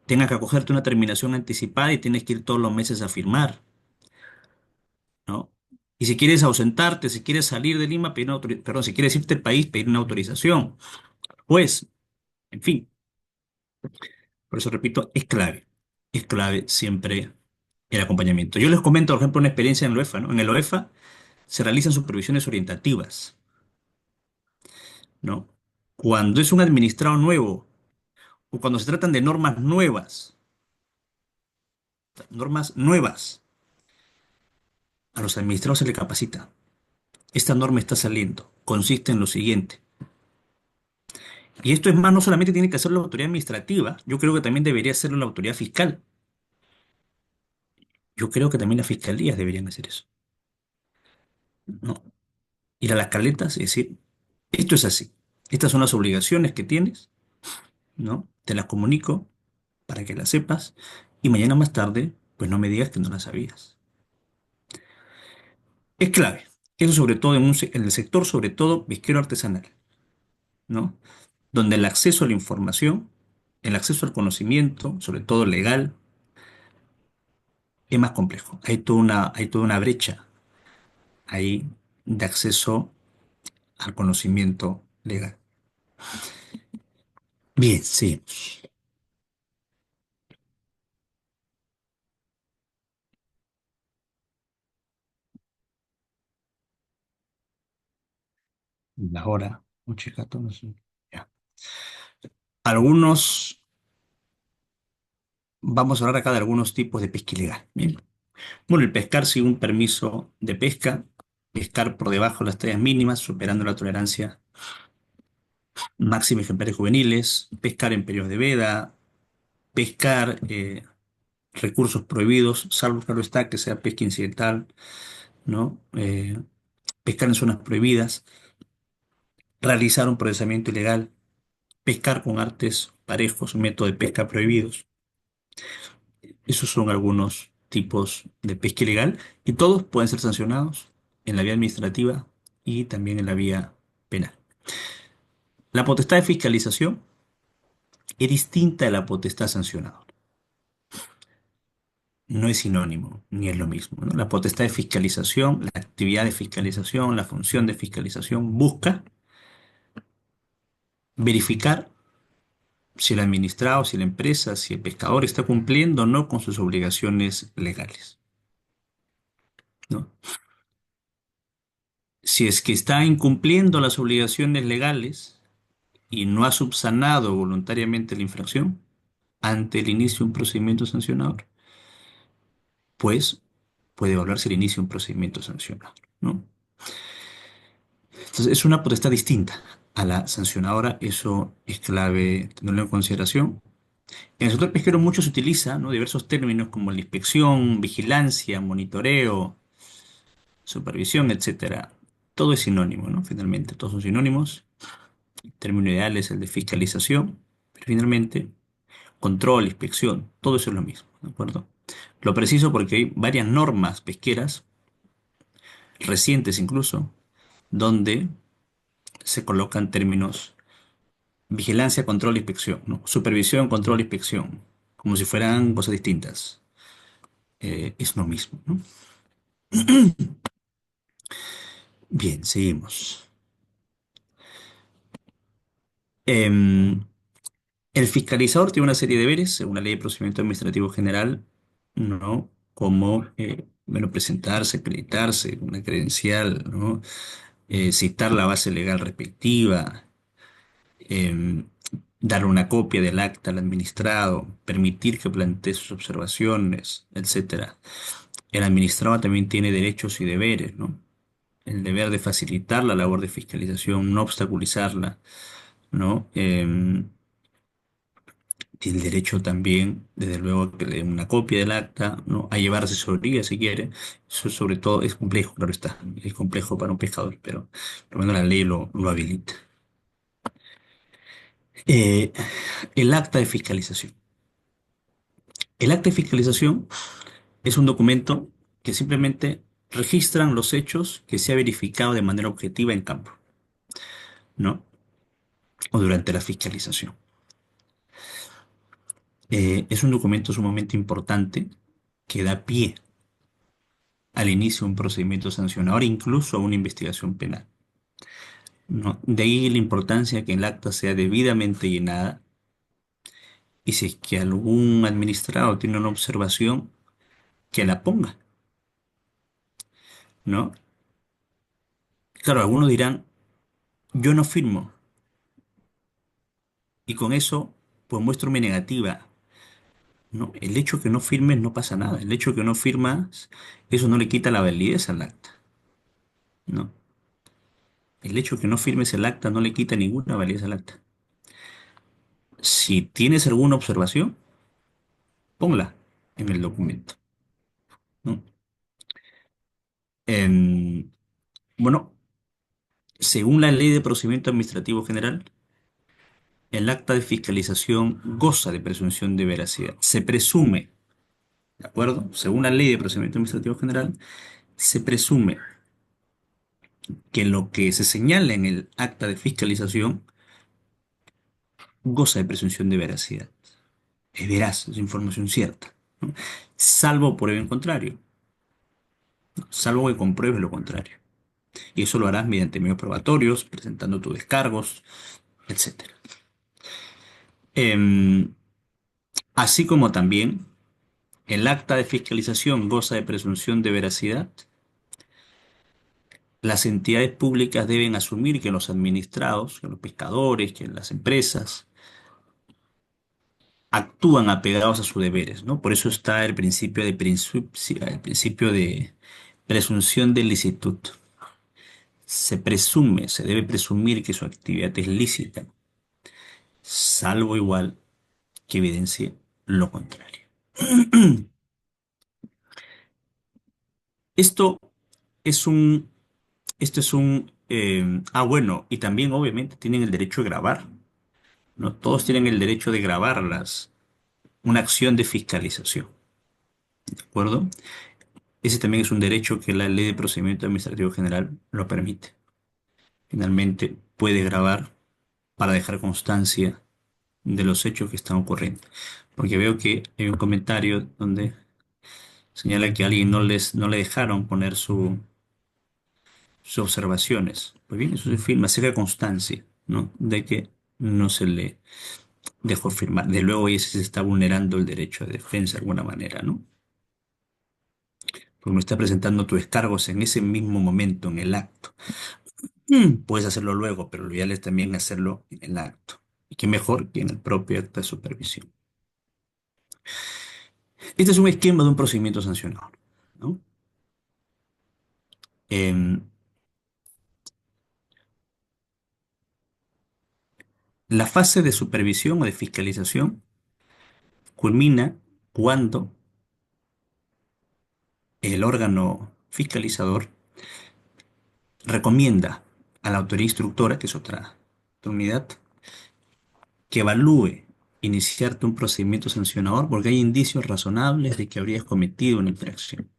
tengas que acogerte una terminación anticipada y tienes que ir todos los meses a firmar, ¿no? Y si quieres ausentarte, si quieres salir de Lima, pedir una perdón, si quieres irte del país, pedir una autorización. Pues, en fin, por eso repito, es clave siempre el acompañamiento. Yo les comento, por ejemplo, una experiencia en el OEFA, ¿no? En el OEFA se realizan supervisiones orientativas, ¿no? Cuando es un administrado nuevo o cuando se tratan de normas nuevas, a los administrados se les capacita. Esta norma está saliendo. Consiste en lo siguiente. Y esto es más, no solamente tiene que hacerlo la autoridad administrativa, yo creo que también debería hacerlo la autoridad fiscal. Yo creo que también las fiscalías deberían hacer eso, ¿no? Ir a las caletas y decir, esto es así. Estas son las obligaciones que tienes, ¿no? Te las comunico para que las sepas y mañana más tarde, pues no me digas que no las sabías. Es clave. Eso sobre todo en el sector, sobre todo pesquero artesanal, ¿no? Donde el acceso a la información, el acceso al conocimiento, sobre todo legal, es más complejo. Hay toda una brecha ahí de acceso al conocimiento legal. Bien, sí. La hora, 8:14. Ya. Algunos, vamos a hablar acá de algunos tipos de pesca ilegal. Bien. Bueno, el pescar sin un permiso de pesca, pescar por debajo de las tallas mínimas, superando la tolerancia máxima de ejemplares juveniles, pescar en periodos de veda, pescar recursos prohibidos, salvo claro está que sea pesca incidental, ¿no? Pescar en zonas prohibidas, realizar un procesamiento ilegal, pescar con artes parejos, métodos de pesca prohibidos. Esos son algunos tipos de pesca ilegal y todos pueden ser sancionados en la vía administrativa y también en la vía penal. La potestad de fiscalización es distinta de la potestad sancionadora. No es sinónimo, ni es lo mismo, ¿no? La potestad de fiscalización, la actividad de fiscalización, la función de fiscalización busca verificar si el administrado, si la empresa, si el pescador está cumpliendo o no con sus obligaciones legales, ¿no? Si es que está incumpliendo las obligaciones legales y no ha subsanado voluntariamente la infracción ante el inicio de un procedimiento sancionador, pues puede evaluarse el inicio de un procedimiento sancionador, ¿no? Entonces, es una potestad distinta a la sancionadora, eso es clave tenerlo en consideración. En el sector pesquero mucho se utiliza, ¿no? Diversos términos como la inspección, vigilancia, monitoreo, supervisión, etcétera. Todo es sinónimo, ¿no? Finalmente, todos son sinónimos. El término ideal es el de fiscalización, pero finalmente, control, inspección, todo eso es lo mismo, ¿de acuerdo? Lo preciso porque hay varias normas pesqueras, recientes incluso, donde se colocan términos vigilancia, control, inspección, ¿no? Supervisión, control, inspección, como si fueran cosas distintas. Es lo mismo, ¿no? Bien, seguimos. Em, el fiscalizador tiene una serie de deberes, según la Ley de Procedimiento Administrativo General, ¿no? Como, bueno, presentarse, acreditarse, una credencial, ¿no? Citar la base legal respectiva, em, dar una copia del acta al administrado, permitir que plantee sus observaciones, etcétera. El administrado también tiene derechos y deberes, ¿no? El deber de facilitar la labor de fiscalización, no obstaculizarla, ¿no? Tiene el derecho también, desde luego, a que le den una copia del acta, ¿no? A llevar asesoría si quiere. Eso sobre todo es complejo, claro está. Es complejo para un pescador, pero por lo menos la ley lo habilita. Eh, el acta de fiscalización. El acta de fiscalización es un documento que simplemente registran los hechos que se ha verificado de manera objetiva en campo, ¿no? O durante la fiscalización. Es un documento sumamente importante que da pie al inicio de un procedimiento sancionador, incluso a una investigación penal, ¿no? De ahí la importancia que el acta sea debidamente llenada y si es que algún administrado tiene una observación, que la ponga, ¿no? Claro, algunos dirán, yo no firmo y con eso pues muestro mi negativa. No, el hecho que no firmes no pasa nada. El hecho que no firmas, eso no le quita la validez al acta, ¿no? El hecho que no firmes el acta no le quita ninguna validez al acta. Si tienes alguna observación, ponla en el documento, ¿no? En- bueno, según la Ley de Procedimiento Administrativo General, el acta de fiscalización goza de presunción de veracidad. Se presume, ¿de acuerdo? Según la Ley de Procedimiento Administrativo General, se presume que lo que se señala en el acta de fiscalización goza de presunción de veracidad. Es veraz, es información cierta, ¿no? Salvo prueba en contrario, salvo que compruebes lo contrario. Y eso lo harás mediante medios probatorios, presentando tus descargos, etcétera. Em, así como también el acta de fiscalización goza de presunción de veracidad, las entidades públicas deben asumir que los administrados, que los pescadores, que las empresas actúan apegados a sus deberes, ¿no? Por eso está el principio de presunción de licitud. Se presume, se debe presumir que su actividad es lícita, salvo igual que evidencie lo contrario. Esto es un, esto es un, bueno, y también obviamente tienen el derecho de grabar, ¿no? Todos tienen el derecho de grabarlas, una acción de fiscalización, ¿de acuerdo? Ese también es un derecho que la Ley de Procedimiento Administrativo General lo permite. Finalmente, puede grabar para dejar constancia de los hechos que están ocurriendo. Porque veo que hay un comentario donde señala que a alguien no le dejaron poner sus observaciones. Pues bien, eso se firma, se deja constancia, ¿no? De que no se le dejó firmar. De luego, ese se está vulnerando el derecho de defensa de alguna manera, ¿no? Porque no está presentando tus descargos en ese mismo momento, en el acto. Puedes hacerlo luego, pero lo ideal es también hacerlo en el acto. Y qué mejor que en el propio acto de supervisión. Este es un esquema de un procedimiento sancionador, ¿no? Em, la fase de supervisión o de fiscalización culmina cuando el órgano fiscalizador recomienda a la autoridad instructora, que es otra unidad, que evalúe iniciarte un procedimiento sancionador porque hay indicios razonables de que habrías cometido una infracción.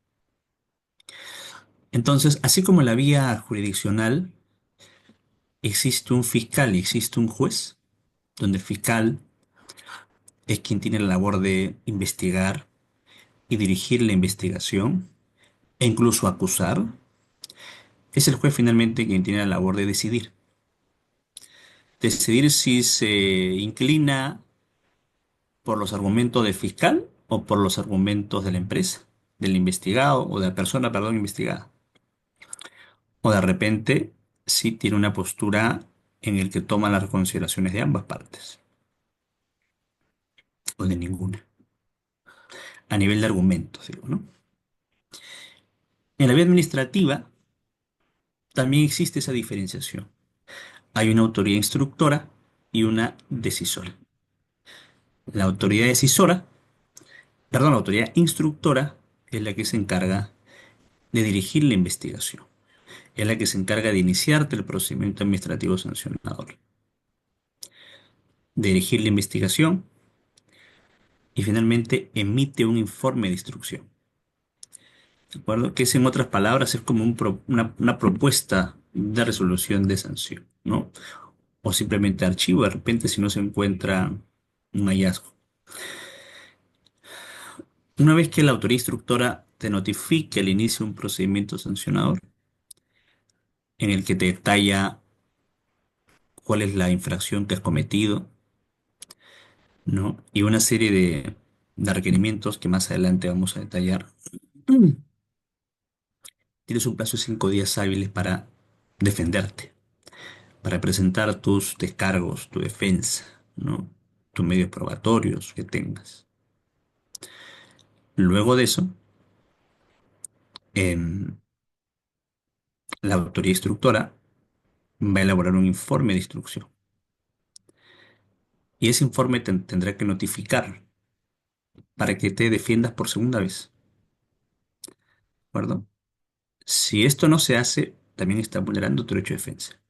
Entonces, así como en la vía jurisdiccional existe un fiscal y existe un juez, donde el fiscal es quien tiene la labor de investigar y dirigir la investigación e incluso acusar, es el juez finalmente quien tiene la labor de decidir. Decidir si se inclina por los argumentos del fiscal o por los argumentos de la empresa, del investigado o de la persona, perdón, investigada. O de repente sí tiene una postura en el que toma las consideraciones de ambas partes, o de ninguna, a nivel de argumentos, digo, ¿no? En la vía administrativa también existe esa diferenciación. Hay una autoridad instructora y una decisora. La autoridad decisora, perdón, la autoridad instructora es la que se encarga de dirigir la investigación, es la que se encarga de iniciarte el procedimiento administrativo sancionador, de dirigir la investigación y finalmente emite un informe de instrucción. ¿De acuerdo? Que es, en otras palabras, es como una propuesta de resolución de sanción, ¿no? O simplemente archivo de repente si no se encuentra un hallazgo. Una vez que la autoridad instructora te notifique el inicio de un procedimiento sancionador, en el que te detalla cuál es la infracción que has cometido, ¿no? Y una serie de requerimientos que más adelante vamos a detallar. Mm. Tienes un plazo de 5 días hábiles para defenderte, para presentar tus descargos, tu defensa, ¿no? Tus medios probatorios que tengas. Luego de eso, em, la autoridad instructora va a elaborar un informe de instrucción y ese informe tendrá que notificar para que te defiendas por segunda vez, ¿de acuerdo? Si esto no se hace, también está vulnerando tu derecho de defensa.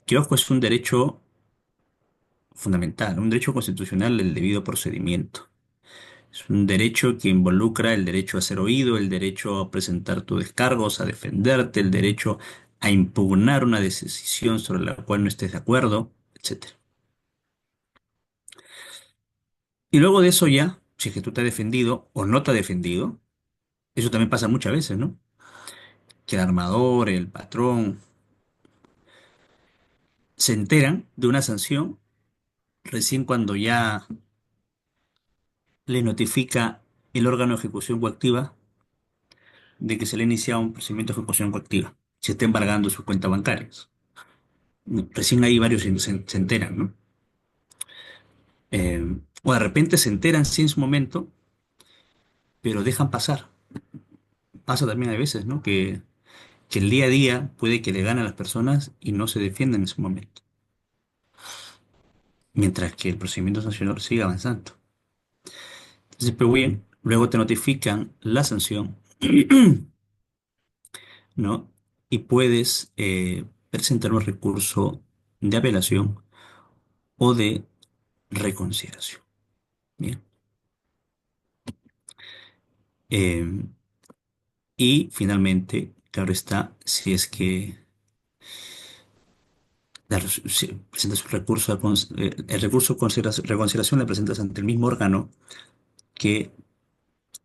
Que ojo, es un derecho fundamental, un derecho constitucional del debido procedimiento. Es un derecho que involucra el derecho a ser oído, el derecho a presentar tus descargos, a defenderte, el derecho a impugnar una decisión sobre la cual no estés de acuerdo, etcétera. Y luego de eso ya, si es que tú te has defendido o no te has defendido, eso también pasa muchas veces, ¿no? Que el armador, el patrón, se enteran de una sanción recién cuando ya le notifica el órgano de ejecución coactiva de que se le ha iniciado un procedimiento de ejecución coactiva. Se está embargando sus cuentas bancarias. Recién ahí varios se enteran, ¿no? O de repente se enteran sí en su momento, pero dejan pasar. Pasa también a veces, ¿no? Que el día a día puede que le gane a las personas y no se defiendan en su momento, mientras que el procedimiento sancionador sigue avanzando. Entonces, pues bien, luego te notifican la sanción, ¿no? Y puedes presentar un recurso de apelación o de reconsideración. Bien. Eh, y finalmente, claro está, si es que si presentas un recurso, el recurso de reconsideración le presentas ante el mismo órgano que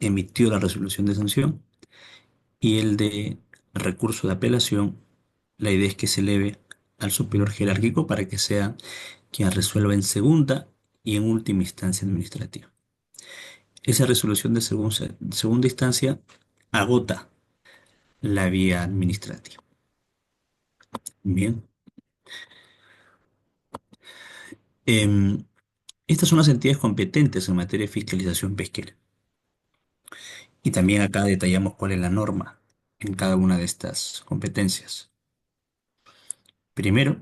emitió la resolución de sanción y el de recurso de apelación, la idea es que se eleve al superior jerárquico para que sea quien resuelva en segunda y en última instancia administrativa. Esa resolución de segunda instancia agota la vía administrativa. Bien. Em, Estas son las entidades competentes en materia de fiscalización pesquera. Y también acá detallamos cuál es la norma en cada una de estas competencias. Primero,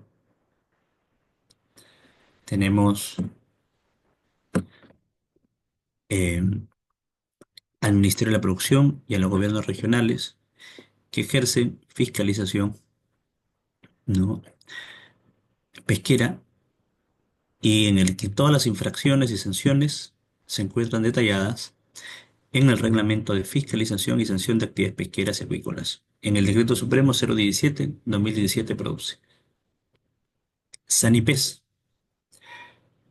tenemos eh, al Ministerio de la Producción y a los gobiernos regionales que ejercen fiscalización, ¿no? pesquera y en el que todas las infracciones y sanciones se encuentran detalladas en el Reglamento de Fiscalización y Sanción de Actividades Pesqueras y Acuícolas. En el Decreto Supremo 017/2017 produce. Sanipes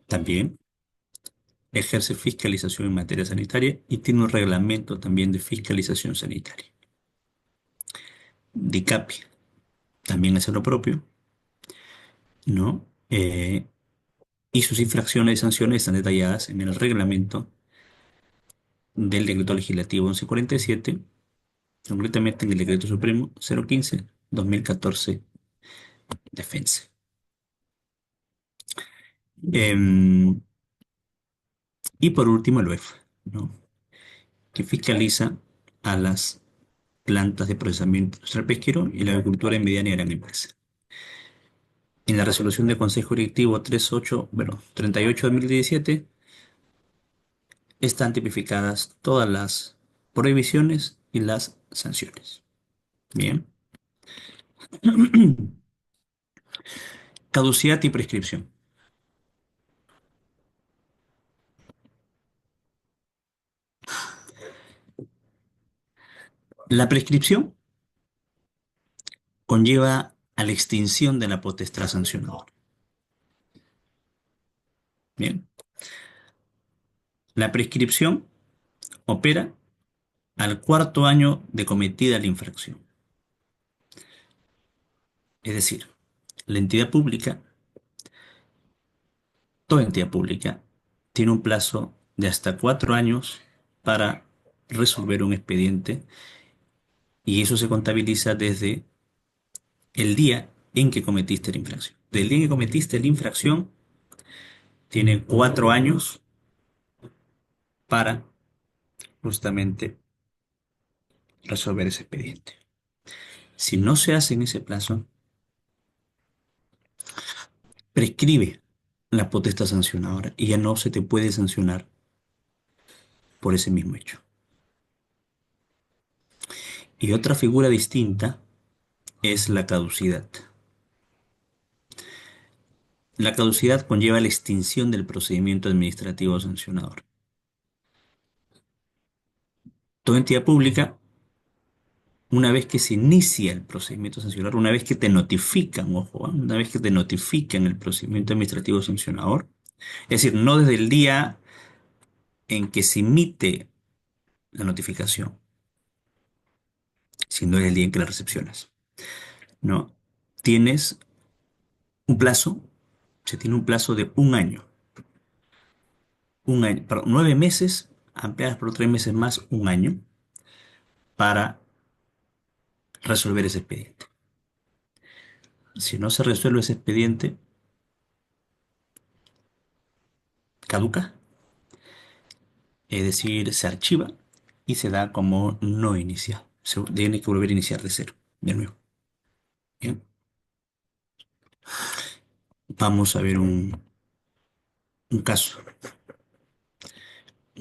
también ejerce fiscalización en materia sanitaria y tiene un reglamento también de fiscalización sanitaria. DICAPI también hace lo propio, ¿no? Y sus infracciones y sanciones están detalladas en el reglamento del Decreto Legislativo 1147, concretamente en el Decreto Supremo 015/2014, Defensa. Em, y por último, el OEF, ¿no? que fiscaliza a las plantas de procesamiento industrial pesquero y la agricultura en mediana y gran empresa. En la resolución del Consejo Directivo 38/2017 están tipificadas todas las prohibiciones y las sanciones. Bien. Caducidad y prescripción. La prescripción conlleva a la extinción de la potestad sancionadora. Bien. La prescripción opera al cuarto año de cometida la infracción. Es decir, la entidad pública, toda entidad pública, tiene un plazo de hasta 4 años para resolver un expediente y eso se contabiliza desde el día en que cometiste la infracción. Del día en que cometiste la infracción, tiene 4 años para justamente resolver ese expediente. Si no se hace en ese plazo, prescribe la potestad sancionadora y ya no se te puede sancionar por ese mismo hecho. Y otra figura distinta es la caducidad. La caducidad conlleva la extinción del procedimiento administrativo sancionador. Toda entidad pública, una vez que se inicia el procedimiento sancionador, una vez que te notifican, ojo, una vez que te notifican el procedimiento administrativo sancionador, es decir, no desde el día en que se emite la notificación, sino desde el día en que la recepcionas, ¿no? Tienes un plazo, se tiene un plazo de un año, perdón, 9 meses, ampliadas por 3 meses más, un año, para resolver ese expediente. Si no se resuelve ese expediente, caduca, es decir, se archiva y se da como no inicial. Se tiene que volver a iniciar de cero, de nuevo. Bien. Vamos a ver un caso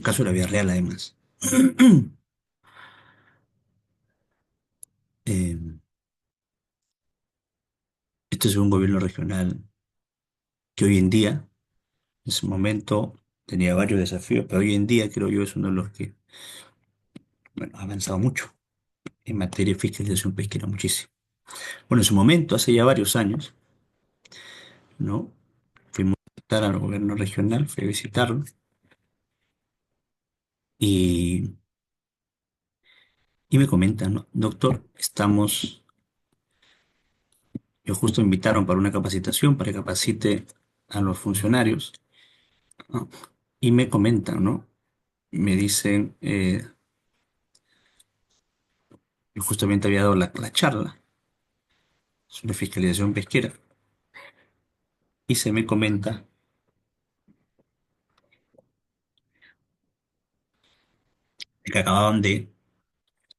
de la vida real además. Eh, Esto es un gobierno regional que hoy en día, en su momento, tenía varios desafíos, pero hoy en día creo yo es uno de los que, bueno, ha avanzado mucho en materia de fiscalización pesquera, muchísimo. Bueno, en su momento, hace ya varios años, ¿no? Fuimos a visitar al gobierno regional, fui a visitarlo y, y me comentan, ¿no? Doctor, yo justo me invitaron para una capacitación, para que capacite a los funcionarios, ¿no? Y me comentan, ¿no? Me dicen, yo justamente había dado la charla sobre fiscalización pesquera y se me comenta que acababan de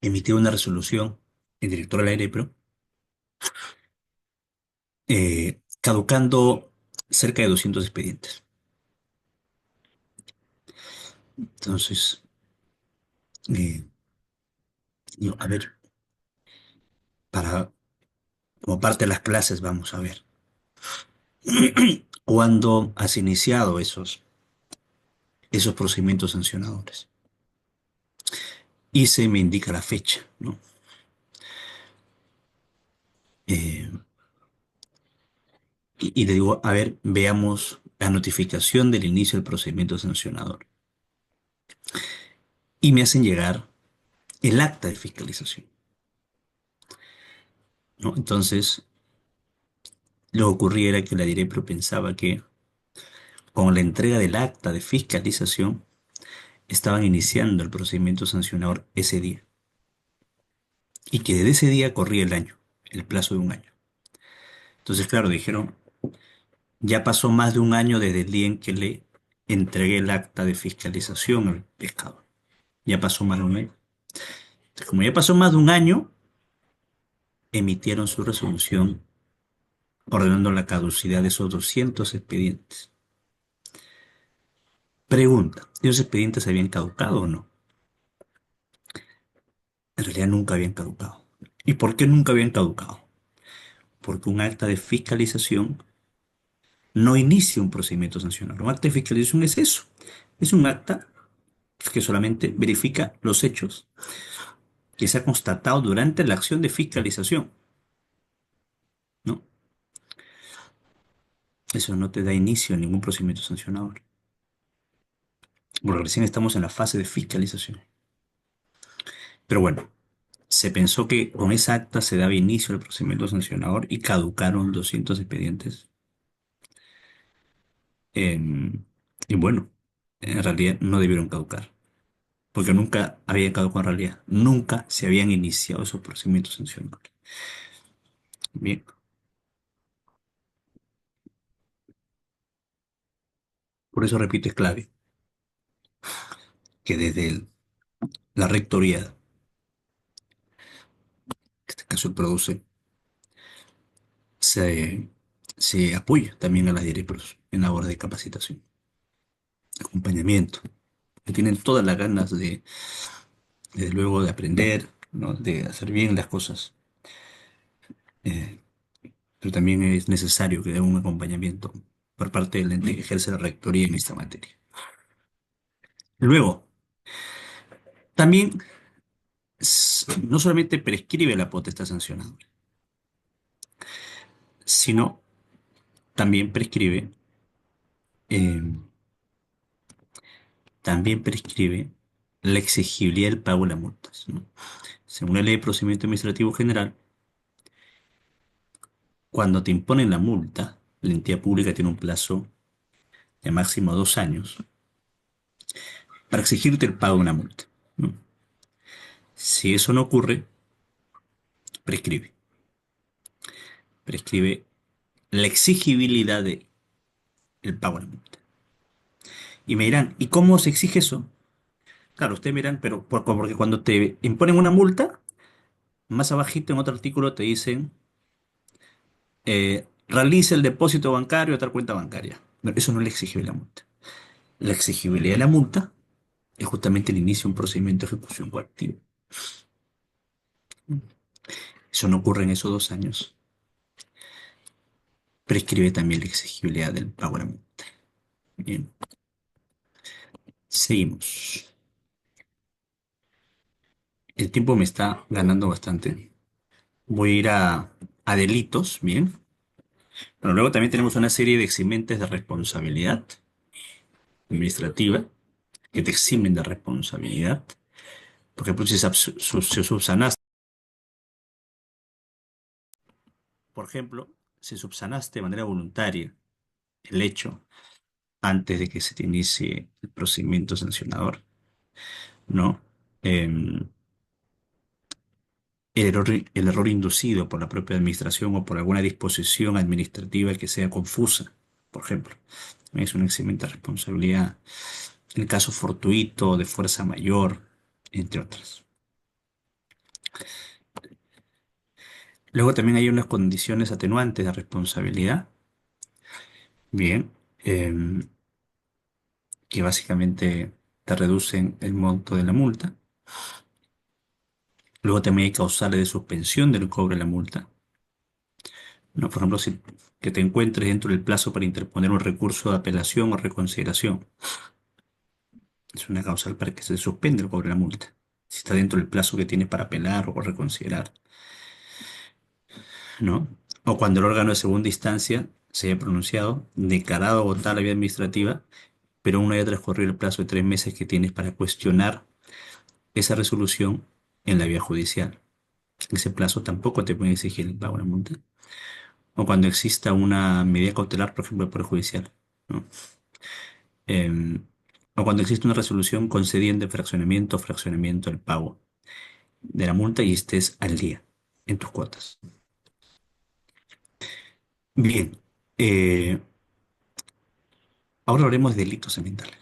emitir una resolución, el director de la AREPRO, caducando cerca de 200 expedientes. Entonces, eh, a ver, para, como parte de las clases, vamos a ver. ¿Cuándo has iniciado esos procedimientos sancionadores? Y se me indica la fecha, ¿no? Eh, y le digo, a ver, veamos la notificación del inicio del procedimiento sancionador. Y me hacen llegar el acta de fiscalización, ¿no? Entonces, lo que ocurría era que la DIREPRO pensaba que con la entrega del acta de fiscalización estaban iniciando el procedimiento sancionador ese día. Y que desde ese día corría el año, el plazo de un año. Entonces, claro, dijeron, ya pasó más de un año desde el día en que le entregué el acta de fiscalización al pescador. Ya pasó más de un año. Entonces, como ya pasó más de un año, emitieron su resolución ordenando la caducidad de esos 200 expedientes. Pregunta, ¿esos expedientes habían caducado o no? En realidad nunca habían caducado. ¿Y por qué nunca habían caducado? Porque un acta de fiscalización no inicia un procedimiento sancionador. Un acta de fiscalización es eso. Es un acta que solamente verifica los hechos que se ha constatado durante la acción de fiscalización, ¿no? Eso no te da inicio a ningún procedimiento sancionador. Porque recién estamos en la fase de fiscalización. Pero bueno, se pensó que con esa acta se daba inicio al procedimiento sancionador y caducaron 200 expedientes. Y bueno, en realidad no debieron caducar, porque nunca habían caducado en realidad. Nunca se habían iniciado esos procedimientos sancionadores. Bien, por eso repito, es clave que desde la rectoría, en este caso el produce, se, se apoya también a las directivas en la hora de capacitación, acompañamiento, que tienen todas las ganas de, desde luego, de aprender, ¿no? De hacer bien las cosas, eh, pero también es necesario que haya un acompañamiento por parte del ente que ejerce la rectoría en esta materia. Luego, también no solamente prescribe la potestad sancionadora, sino también prescribe, eh, también prescribe la exigibilidad del pago de las multas, ¿no? Según la Ley de Procedimiento Administrativo General, cuando te imponen la multa, la entidad pública tiene un plazo de máximo 2 años para exigirte el pago de una multa, ¿no? Si eso no ocurre, prescribe. Prescribe la exigibilidad del pago de la multa. Y me dirán, ¿y cómo se exige eso? Claro, ustedes miran, pero porque cuando te imponen una multa, más abajito en otro artículo te dicen, realice el depósito bancario a tal cuenta bancaria. No, eso no es la exigibilidad de la multa. La exigibilidad de la multa es justamente el inicio de un procedimiento de ejecución coactiva. Eso no ocurre en esos 2 años. Prescribe también la exigibilidad del pago de la multa. Bien, seguimos. El tiempo me está ganando bastante. Voy a ir a delitos, bien. Pero luego también tenemos una serie de eximentes de responsabilidad administrativa que te eximen de responsabilidad. Por ejemplo, si subsanaste, por ejemplo, si subsanaste de manera voluntaria el hecho antes de que se te inicie el procedimiento sancionador, ¿no? Em, el error inducido por la propia administración o por alguna disposición administrativa que sea confusa, por ejemplo, es un eximente de responsabilidad. El caso fortuito, de fuerza mayor, entre otras. Luego también hay unas condiciones atenuantes de responsabilidad, bien, em, que básicamente te reducen el monto de la multa. Luego también hay causales de suspensión del cobro de la multa. ¿No? Por ejemplo, si que te encuentres dentro del plazo para interponer un recurso de apelación o reconsideración. Es una causal para que se suspenda el cobro de la multa. Si está dentro del plazo que tienes para apelar o reconsiderar, ¿no? O cuando el órgano de segunda instancia se haya pronunciado, declarado agotar la vía administrativa, pero aún no haya transcurrido el plazo de 3 meses que tienes para cuestionar esa resolución en la vía judicial. En ese plazo tampoco te pueden exigir el pago de la multa. O cuando exista una medida cautelar, por ejemplo, el Poder Judicial, ¿no? Em, o cuando existe una resolución concediendo fraccionamiento o fraccionamiento del pago de la multa y estés al día en tus cuotas. Bien, eh, ahora hablaremos de delitos ambientales.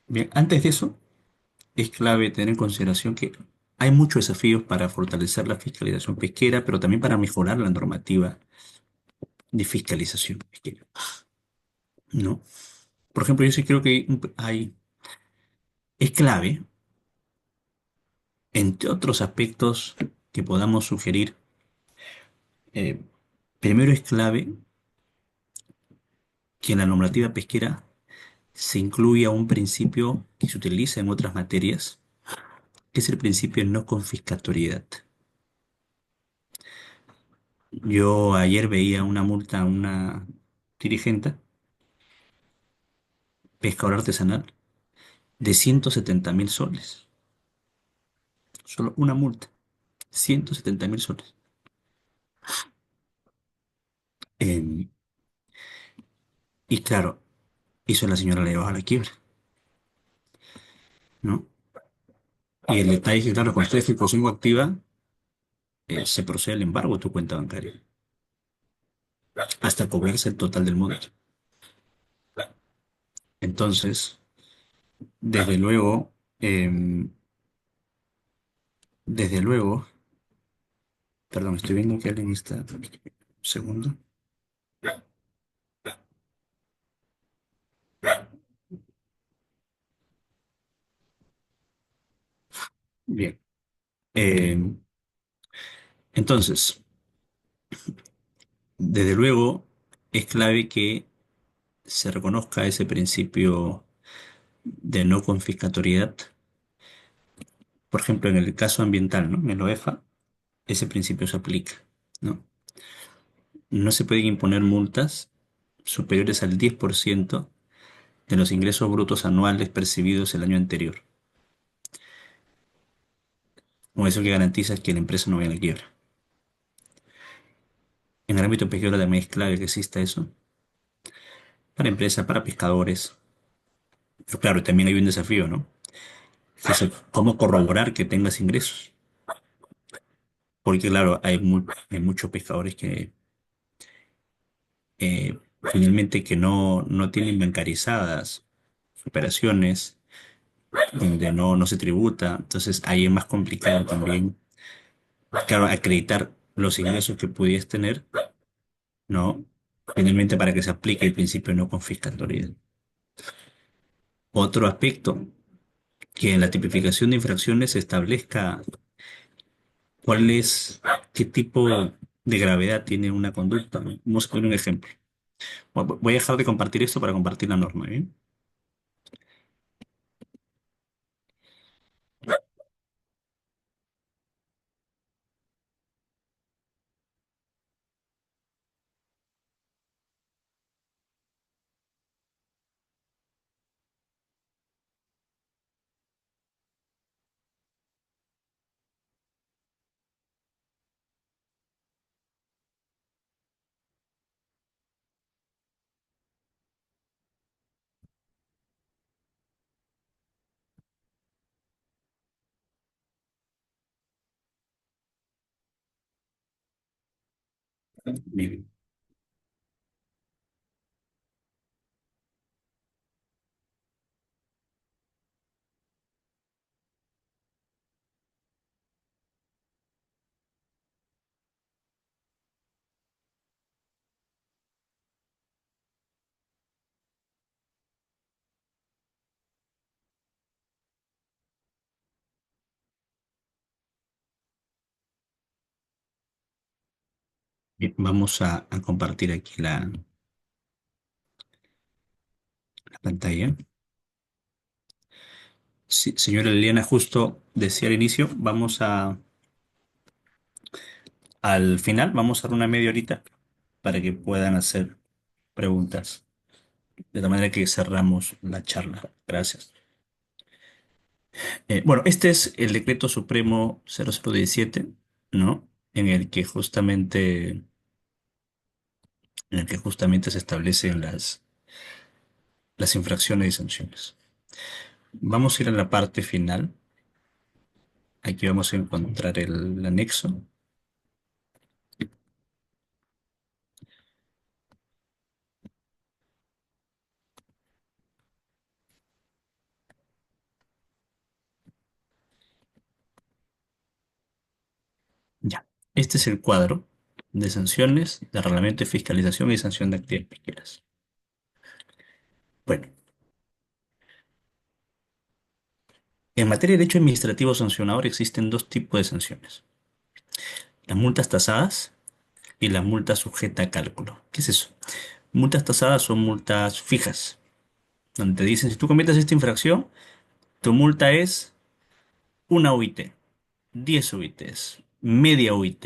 Bien, antes de eso, es clave tener en consideración que hay muchos desafíos para fortalecer la fiscalización pesquera, pero también para mejorar la normativa de fiscalización pesquera, ¿no? Por ejemplo, yo sí creo que es clave, entre otros aspectos que podamos sugerir, eh, primero es clave que en la normativa pesquera se incluya un principio que se utiliza en otras materias, que es el principio de no confiscatoriedad. Yo ayer veía una multa a una dirigente, pescador artesanal, de 170.000 soles. Solo una multa, 170.000 soles. Eh, y claro, hizo la señora le llevaba a la quiebra, ¿no? Y el detalle es que, claro, cuando esta ejecución activa, se procede al embargo de tu cuenta bancaria, hasta cobrarse el total del monto. Entonces, desde luego, desde luego, perdón, estoy viendo que alguien está. Un segundo. Bien. Eh, entonces, desde luego, es clave que se reconozca ese principio de no confiscatoriedad. Por ejemplo, en el caso ambiental, ¿no? En el OEFA, ese principio se aplica, ¿no? No se pueden imponer multas superiores al 10% de los ingresos brutos anuales percibidos el año anterior. Con eso que garantiza que la empresa no vaya a la quiebra. En el ámbito pesquero también es clave que exista eso, para empresas, para pescadores. Pero claro, también hay un desafío, ¿no? Es cómo corroborar que tengas ingresos. Porque claro, hay muchos pescadores que finalmente que no tienen bancarizadas operaciones, donde no se tributa. Entonces ahí es más complicado también, claro, acreditar los ingresos que pudieras tener, ¿no? Finalmente para que se aplique el principio de no confiscatoriedad. Otro aspecto, que en la tipificación de infracciones se establezca cuál es, qué tipo de gravedad tiene una conducta. Vamos a poner un ejemplo. Voy a dejar de compartir esto para compartir la norma, ¿bien? Bien. Bien, vamos a compartir aquí la pantalla. Sí, señora Liliana, justo decía al inicio, al final, vamos a dar una media horita para que puedan hacer preguntas, de la manera que cerramos la charla. Gracias. Bueno, este es el decreto supremo 0017, ¿no? En el que justamente se establecen las infracciones y sanciones. Vamos a ir a la parte final. Aquí vamos a encontrar el anexo. Ya. Este es el cuadro de sanciones, de reglamento de fiscalización y sanción de actividades pesqueras. Bueno, en materia de derecho administrativo sancionador existen dos tipos de sanciones: las multas tasadas y las multas sujetas a cálculo. ¿Qué es eso? Multas tasadas son multas fijas, donde te dicen, si tú cometes esta infracción, tu multa es una UIT, 10 UITs, media UIT,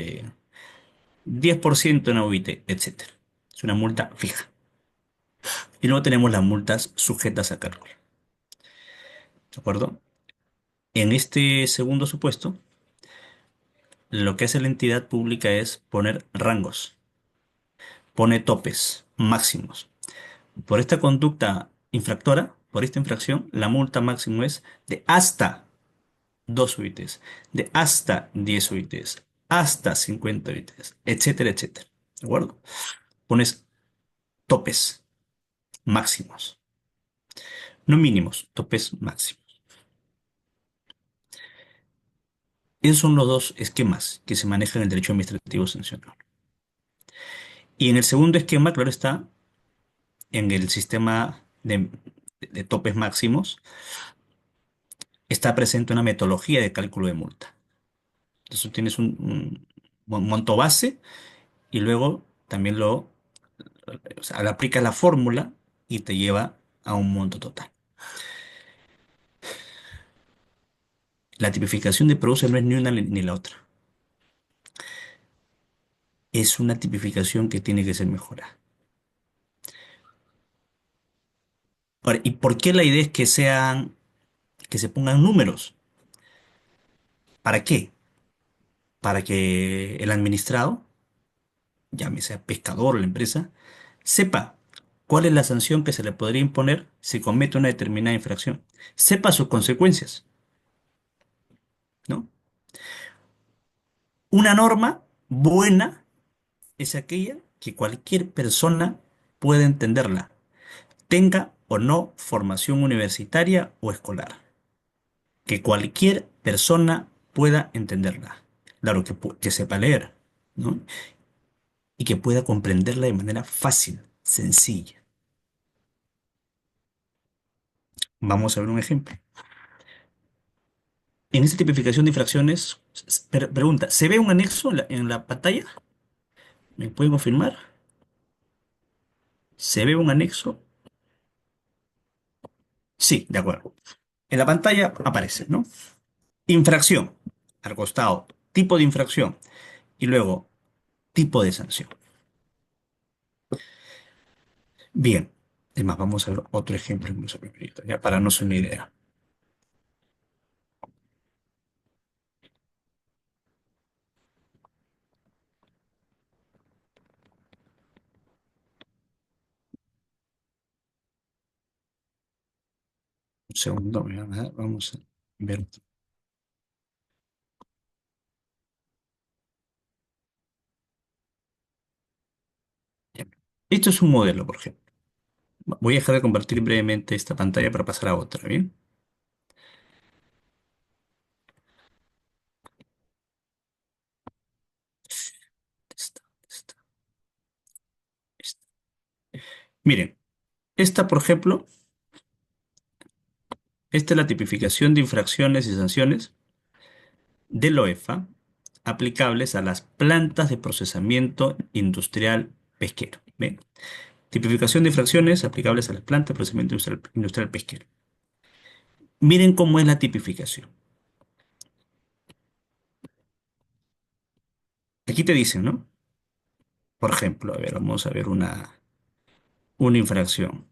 10% una UIT, etcétera. Es una multa fija. Y luego tenemos las multas sujetas a cálculo. ¿De acuerdo? En este segundo supuesto, lo que hace la entidad pública es poner rangos, pone topes máximos. Por esta conducta infractora, por esta infracción, la multa máxima es de hasta 2 UITs, de hasta 10 UITs, hasta 50 UITs, etcétera, etcétera. ¿De acuerdo? Pones topes máximos, no mínimos, topes máximos. Esos son los dos esquemas que se manejan en el derecho administrativo sancionador. Y en el segundo esquema, claro está, en el sistema de topes máximos, está presente una metodología de cálculo de multa. Entonces tú tienes un monto base y luego también o sea, le aplicas la fórmula y te lleva a un monto total. La tipificación de produce no es ni una ni la otra. Es una tipificación que tiene que ser mejorada. Ahora, ¿y por qué la idea es que se pongan números? ¿Para qué? Para que el administrado, llámese pescador o la empresa, sepa cuál es la sanción que se le podría imponer si comete una determinada infracción. Sepa sus consecuencias, ¿no? Una norma buena es aquella que cualquier persona pueda entenderla, tenga o no formación universitaria o escolar. Que cualquier persona pueda entenderla. Claro, que sepa leer, ¿no? Y que pueda comprenderla de manera fácil, sencilla. Vamos a ver un ejemplo. En esta tipificación de infracciones, pregunta, ¿se ve un anexo en la pantalla? ¿Me pueden confirmar? ¿Se ve un anexo? Sí, de acuerdo. En la pantalla aparece, ¿no? Infracción, al costado, tipo de infracción y luego tipo de sanción. Bien, es más, vamos a ver otro ejemplo incluso, ya para no ser una idea. Un segundo, vamos a ver. Bien. Esto es un modelo, por ejemplo. Voy a dejar de compartir brevemente esta pantalla para pasar a otra, ¿bien? Esta, esta, esta. Miren, esta, por ejemplo, esta es la tipificación de infracciones y sanciones de la OEFA aplicables a las plantas de procesamiento industrial pesquero. ¿Ve? Tipificación de infracciones aplicables a las plantas de procesamiento industrial pesquero. Miren cómo es la tipificación. Aquí te dicen, ¿no? Por ejemplo, a ver, vamos a ver una infracción.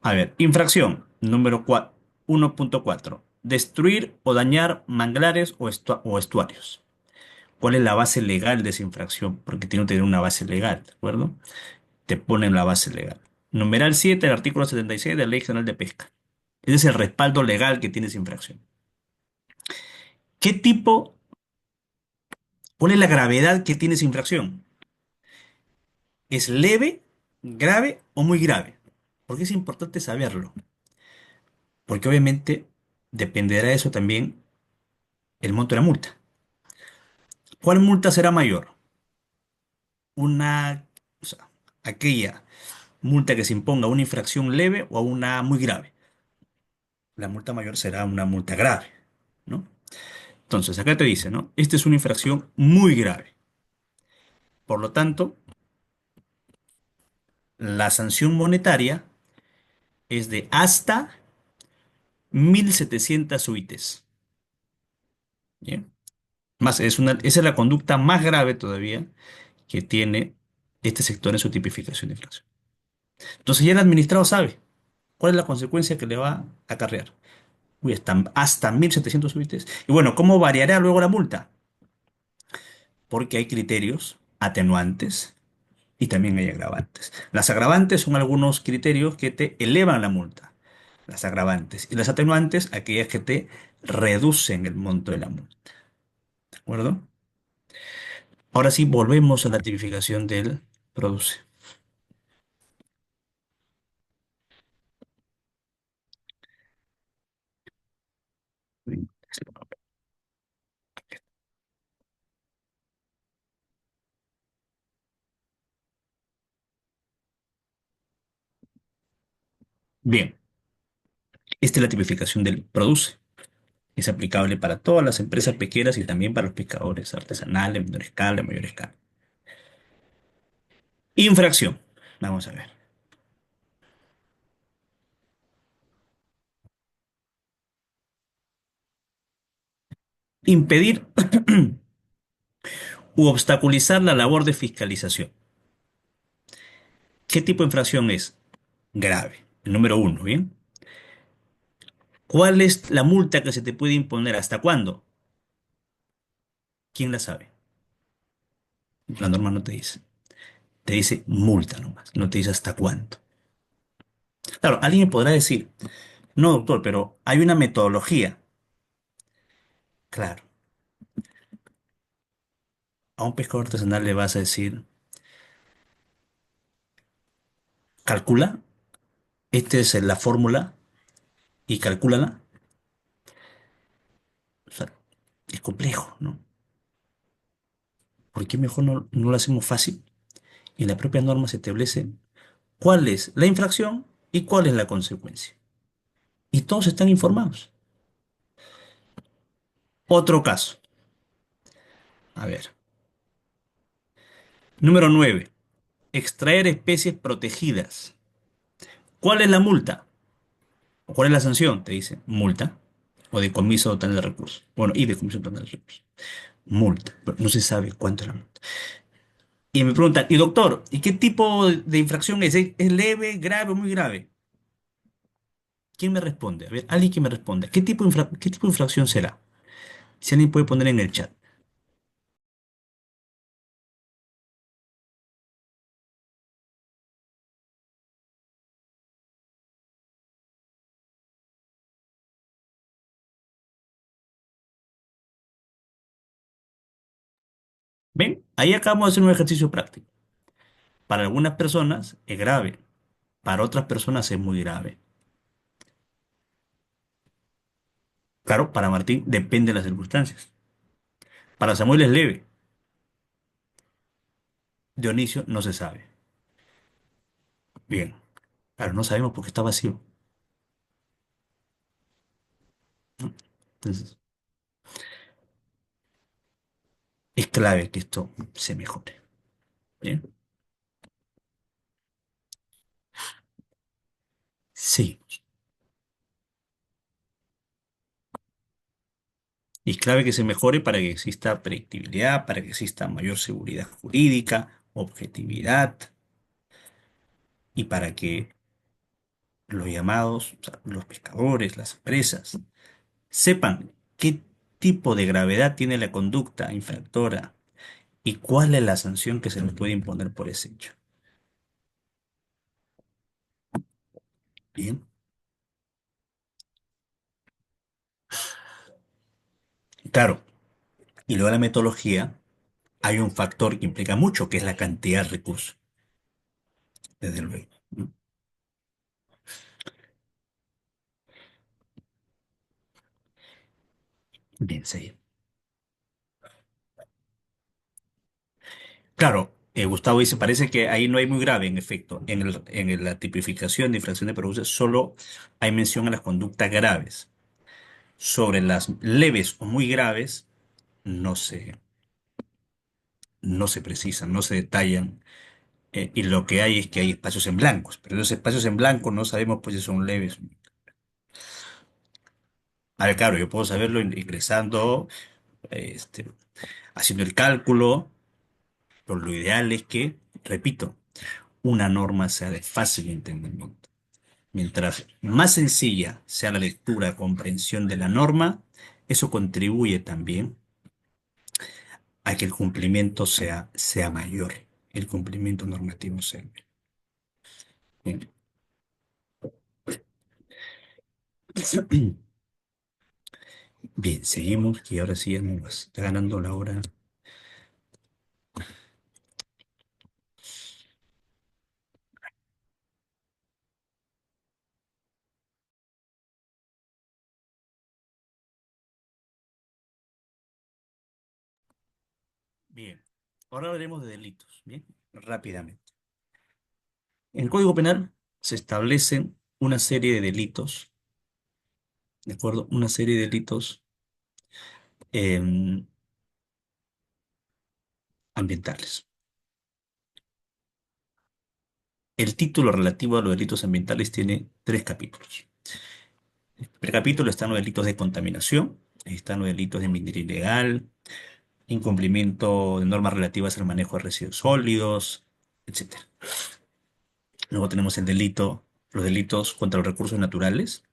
A ver, infracción número 1.4. Destruir o dañar manglares o estuarios. ¿Cuál es la base legal de esa infracción? Porque tiene que tener una base legal, ¿de acuerdo? Te ponen la base legal. Numeral 7 del artículo 76 de la Ley General de Pesca. Ese es el respaldo legal que tiene esa infracción. ¿Qué tipo, cuál es la gravedad que tiene esa infracción? ¿Es leve, grave o muy grave? Porque es importante saberlo. Porque obviamente dependerá de eso también el monto de la multa. ¿Cuál multa será mayor? O sea, aquella multa que se imponga a una infracción leve o a una muy grave. La multa mayor será una multa grave, ¿no? Entonces, acá te dice, ¿no? Esta es una infracción muy grave. Por lo tanto, la sanción monetaria es de hasta 1.700 UITs. ¿Bien? Más, esa es la conducta más grave todavía que tiene este sector en su tipificación de infracción. Entonces ya el administrado sabe cuál es la consecuencia que le va a acarrear. Uy, hasta 1.700 UITs. Y bueno, ¿cómo variará luego la multa? Porque hay criterios atenuantes y también hay agravantes. Las agravantes son algunos criterios que te elevan la multa. Las agravantes. Y las atenuantes, aquellas que te reducen el monto de la multa. ¿De acuerdo? Ahora sí, volvemos a la tipificación del produce. Bien, esta es la tipificación del produce. Es aplicable para todas las empresas pesqueras y también para los pescadores artesanales, menor escala, mayor escala. Infracción. Vamos a ver. Impedir u obstaculizar la labor de fiscalización. ¿Qué tipo de infracción es? Grave. El número uno, ¿bien? ¿Cuál es la multa que se te puede imponer? ¿Hasta cuándo? ¿Quién la sabe? La norma no te dice. Te dice multa nomás, no te dice hasta cuánto. Claro, alguien podrá decir, no, doctor, pero hay una metodología. Claro, a un pescador artesanal le vas a decir, calcula, esta es la fórmula y calcúlala. O sea, es complejo, ¿no? ¿Por qué mejor no lo hacemos fácil? Y en la propia norma se establece cuál es la infracción y cuál es la consecuencia. Y todos están informados. Otro caso. A ver. Número 9. Extraer especies protegidas. ¿Cuál es la multa? ¿O cuál es la sanción? Te dice multa o decomiso total de recursos. Bueno, y decomiso total de recursos. Multa, pero no se sabe cuánto es la multa. Y me preguntan, y doctor, ¿y qué tipo de infracción es? ¿Es leve, grave o muy grave? ¿Quién me responde? A ver, alguien que me responda. ¿Qué tipo de infracción será? Si alguien puede poner en el chat. ¿Ven? Ahí acabamos de hacer un ejercicio práctico. Para algunas personas es grave, para otras personas es muy grave. Claro, para Martín depende de las circunstancias. Para Samuel es leve, Dionisio no se sabe. Bien, claro, no sabemos porque está vacío. ¿No? Entonces, es clave que esto se mejore. Bien. Sí, y es clave que se mejore para que exista predictibilidad, para que exista mayor seguridad jurídica, objetividad y para que los llamados, o sea, los pescadores, las empresas, sepan qué tipo de gravedad tiene la conducta infractora y cuál es la sanción que se les puede imponer por ese hecho. Bien, claro, y luego la metodología, hay un factor que implica mucho, que es la cantidad de recursos, desde luego, ¿no? Bien, sí. Claro, Gustavo dice, parece que ahí no hay muy grave, en efecto. La tipificación de infracción de productos solo hay mención a las conductas graves. Sobre las leves o muy graves, no se, no se precisan, no se detallan. Y lo que hay es que hay espacios en blancos, pero los espacios en blanco no sabemos pues si son leves. A ver, claro, yo puedo saberlo ingresando, este, haciendo el cálculo, pero lo ideal es que, repito, una norma sea de fácil entendimiento. Mientras más sencilla sea la lectura, comprensión de la norma, eso contribuye también a que el cumplimiento sea mayor, el cumplimiento normativo sea mayor. Bien, bien, seguimos, que ahora sí ya nos está ganando la hora. Bien, ahora hablaremos de delitos, bien, rápidamente. En el Código Penal se establecen una serie de delitos, ¿de acuerdo? Una serie de delitos em, ambientales. El título relativo a los delitos ambientales tiene tres capítulos. En el primer capítulo están los delitos de contaminación, ahí están los delitos de minería ilegal, incumplimiento de normas relativas al manejo de residuos sólidos, etcétera. Luego tenemos los delitos contra los recursos naturales.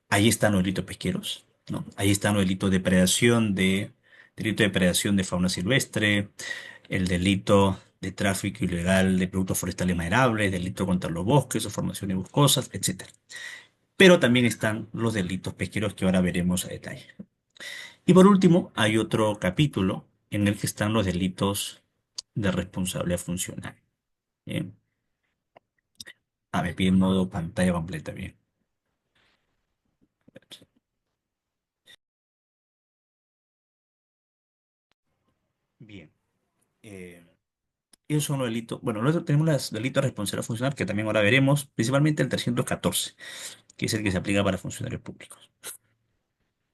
Ahí están los delitos pesqueros, ¿no? Ahí están los delitos de delito de depredación de fauna silvestre, el delito de tráfico ilegal de productos forestales maderables, delito contra los bosques o formaciones boscosas, etcétera. Pero también están los delitos pesqueros que ahora veremos a detalle. Y por último, hay otro capítulo en el que están los delitos de responsabilidad funcional. Bien. Me pide modo pantalla completa. Bien. Bien. Eh, Esos son los delitos. Bueno, luego tenemos los delitos de responsabilidad funcional que también ahora veremos, principalmente el 314, que es el que se aplica para funcionarios públicos.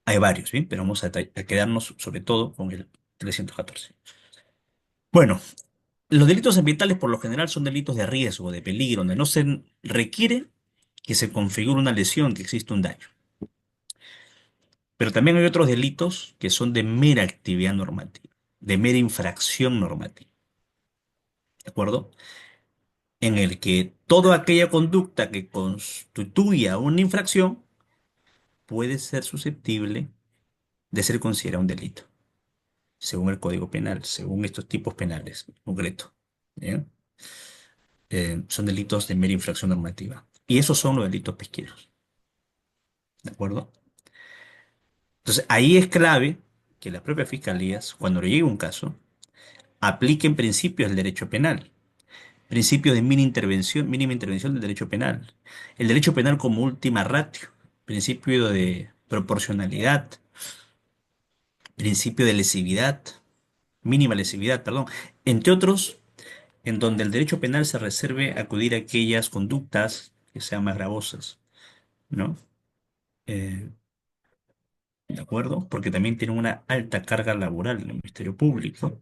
Hay varios, ¿bien? Pero vamos a quedarnos sobre todo con el 314. Bueno, los delitos ambientales por lo general son delitos de riesgo, de peligro, donde no se requiere que se configure una lesión, que existe un daño. Pero también hay otros delitos que son de mera actividad normativa, de mera infracción normativa, ¿de acuerdo? En el que toda aquella conducta que constituya una infracción puede ser susceptible de ser considerada un delito, según el Código Penal, según estos tipos penales en concreto. ¿Bien? Son delitos de mera infracción normativa. Y esos son los delitos pesqueros, ¿de acuerdo? Entonces, ahí es clave que las propias fiscalías, cuando le llegue un caso, apliquen principios del derecho penal, principios de mínima intervención del derecho penal, el derecho penal como última ratio, principio de proporcionalidad, principio de lesividad, mínima lesividad, perdón, entre otros, en donde el derecho penal se reserve acudir a aquellas conductas que sean más gravosas, ¿no? Eh, ¿de acuerdo? Porque también tienen una alta carga laboral en el Ministerio Público.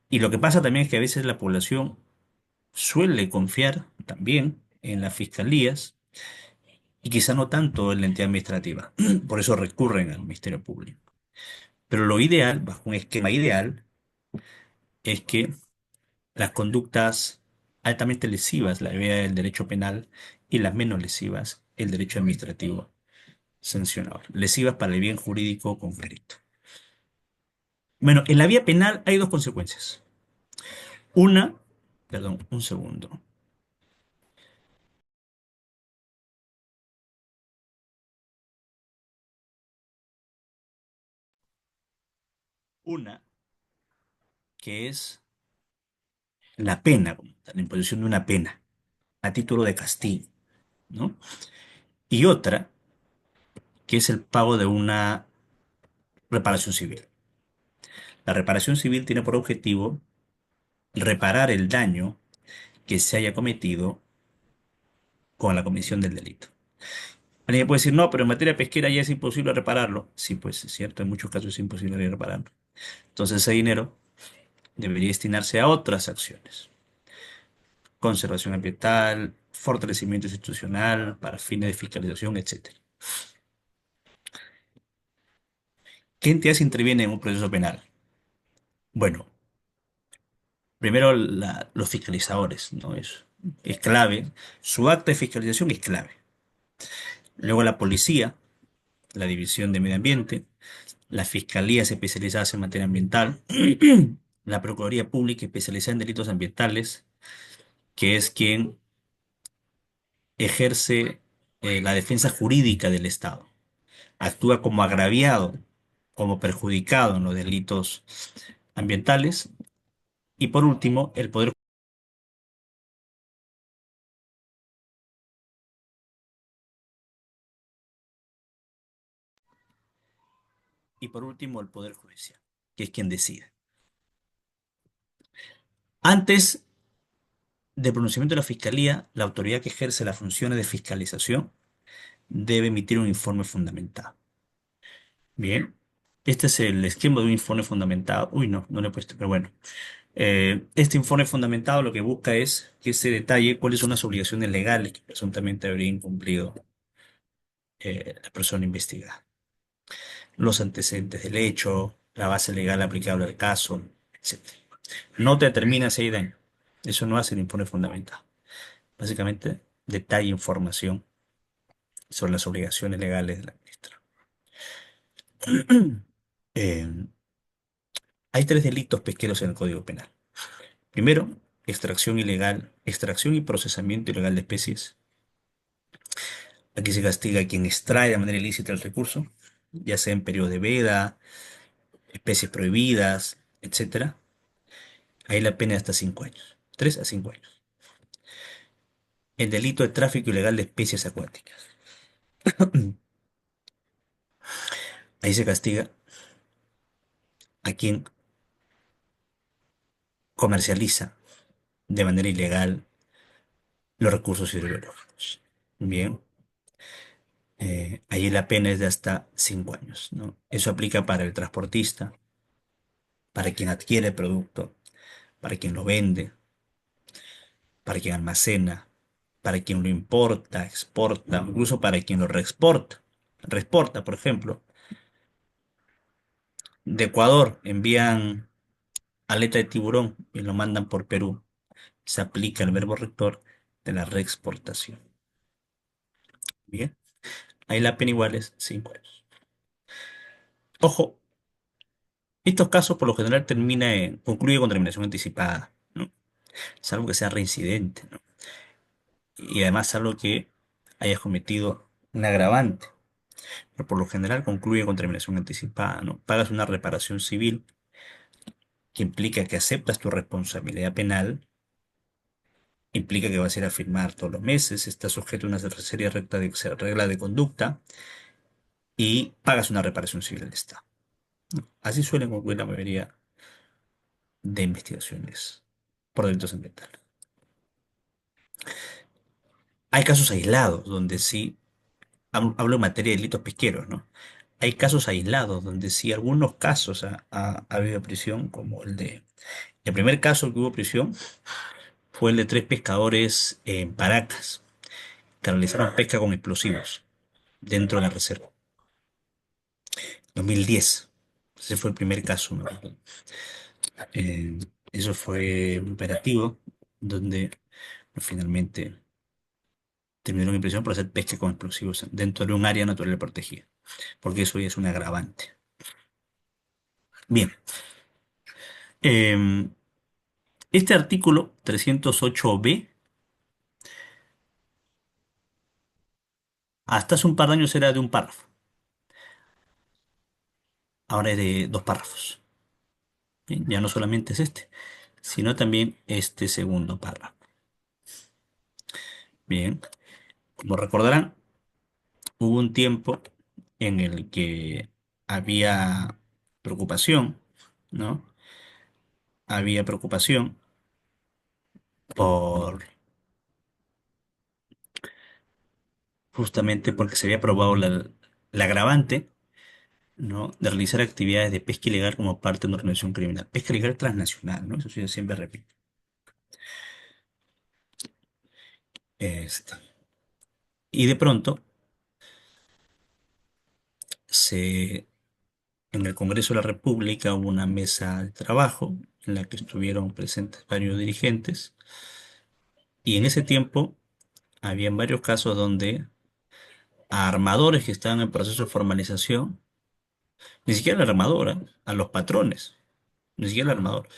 Y lo que pasa también es que a veces la población suele confiar también en las fiscalías y quizá no tanto en la entidad administrativa. Por eso recurren al Ministerio Público. Pero lo ideal, bajo un esquema ideal, es que las conductas altamente lesivas, la vía del derecho penal, y las menos lesivas, el derecho administrativo sancionador. Lesivas para el bien jurídico concreto. Bueno, en la vía penal hay dos consecuencias. Una, perdón, un segundo. Una, que es la pena, como tal, la imposición de una pena a título de castigo, ¿no? Y otra, que es el pago de una reparación civil. La reparación civil tiene por objetivo reparar el daño que se haya cometido con la comisión del delito. Alguien puede decir, no, pero en materia pesquera ya es imposible repararlo. Sí, pues es cierto, en muchos casos es imposible repararlo. Entonces ese dinero debería destinarse a otras acciones. Conservación ambiental, fortalecimiento institucional, para fines de fiscalización, etcétera. ¿Qué entidades intervienen en un proceso penal? Bueno, primero los fiscalizadores, ¿no? Es clave. Su acta de fiscalización es clave. Luego la policía, la División de Medio Ambiente, las fiscalías especializadas en materia ambiental, la Procuraduría Pública especializada en delitos ambientales, que es quien ejerce la defensa jurídica del Estado. Actúa como agraviado, como perjudicado en los delitos ambientales. Y por último, el Poder Judicial, que es quien decide. Antes del pronunciamiento de la Fiscalía, la autoridad que ejerce las funciones de fiscalización debe emitir un informe fundamentado. Bien, este es el esquema de un informe fundamentado. Uy, no, no lo he puesto, pero bueno. Este informe fundamentado lo que busca es que se detalle cuáles son las obligaciones legales que presuntamente habría incumplido la persona investigada, los antecedentes del hecho, la base legal aplicable al caso, etc. No te determina si hay daño. Eso no hace el informe fundamentado. Básicamente, detalla información sobre las obligaciones legales de la ministra. Eh, hay tres delitos pesqueros en el Código Penal. Primero, extracción y procesamiento ilegal de especies. Aquí se castiga a quien extrae de manera ilícita el recurso, ya sea en periodo de veda, especies prohibidas, etcétera. Ahí la pena es hasta 5 años, 3 a 5 años. El delito de tráfico ilegal de especies acuáticas. Ahí se castiga a quien comercializa de manera ilegal los recursos hidrobiológicos. Bien, ahí la pena es de hasta 5 años, ¿no? Eso aplica para el transportista, para quien adquiere el producto, para quien lo vende, para quien almacena, para quien lo importa, exporta, incluso para quien lo reexporta. Reexporta, por ejemplo, de Ecuador envían aleta de tiburón y lo mandan por Perú. Se aplica el verbo rector de la reexportación. Bien, ahí la pena igual es 5 años. Ojo, estos casos por lo general concluye con terminación anticipada, ¿no? Salvo que sea reincidente, ¿no? Y además salvo que hayas cometido un agravante. Pero por lo general concluye con terminación anticipada, ¿no? Pagas una reparación civil que implica que aceptas tu responsabilidad penal, implica que vas a ir a firmar todos los meses, estás sujeto a una serie de reglas de conducta y pagas una reparación civil al Estado. Así suelen concluir la mayoría de investigaciones por delitos ambientales. Hay casos aislados donde sí, hablo en materia de delitos pesqueros, ¿no? hay casos aislados donde sí, algunos casos ha habido prisión, como el primer caso que hubo prisión fue el de tres pescadores en Paracas, que realizaron pesca con explosivos dentro de la reserva. 2010. Ese fue el primer caso, ¿no? Eh, Eso fue un operativo donde finalmente terminaron en prisión por hacer pesca con explosivos dentro de un área natural protegida, porque eso ya es un agravante. Bien, eh, este artículo 308b hasta hace un par de años era de un párrafo, ahora es de dos párrafos. Bien, ya no solamente es este, sino también este segundo párrafo. Bien, como recordarán, hubo un tiempo en el que había preocupación, ¿no? Había preocupación por justamente porque se había probado la agravante, ¿no? De realizar actividades de pesca ilegal como parte de una organización criminal. Pesca ilegal transnacional, ¿no? Eso sí, yo siempre repito. Este. Y de pronto, en el Congreso de la República hubo una mesa de trabajo en la que estuvieron presentes varios dirigentes y en ese tiempo habían varios casos donde a armadores que estaban en proceso de formalización, ni siquiera la armadora, a los patrones, ni siquiera el armador,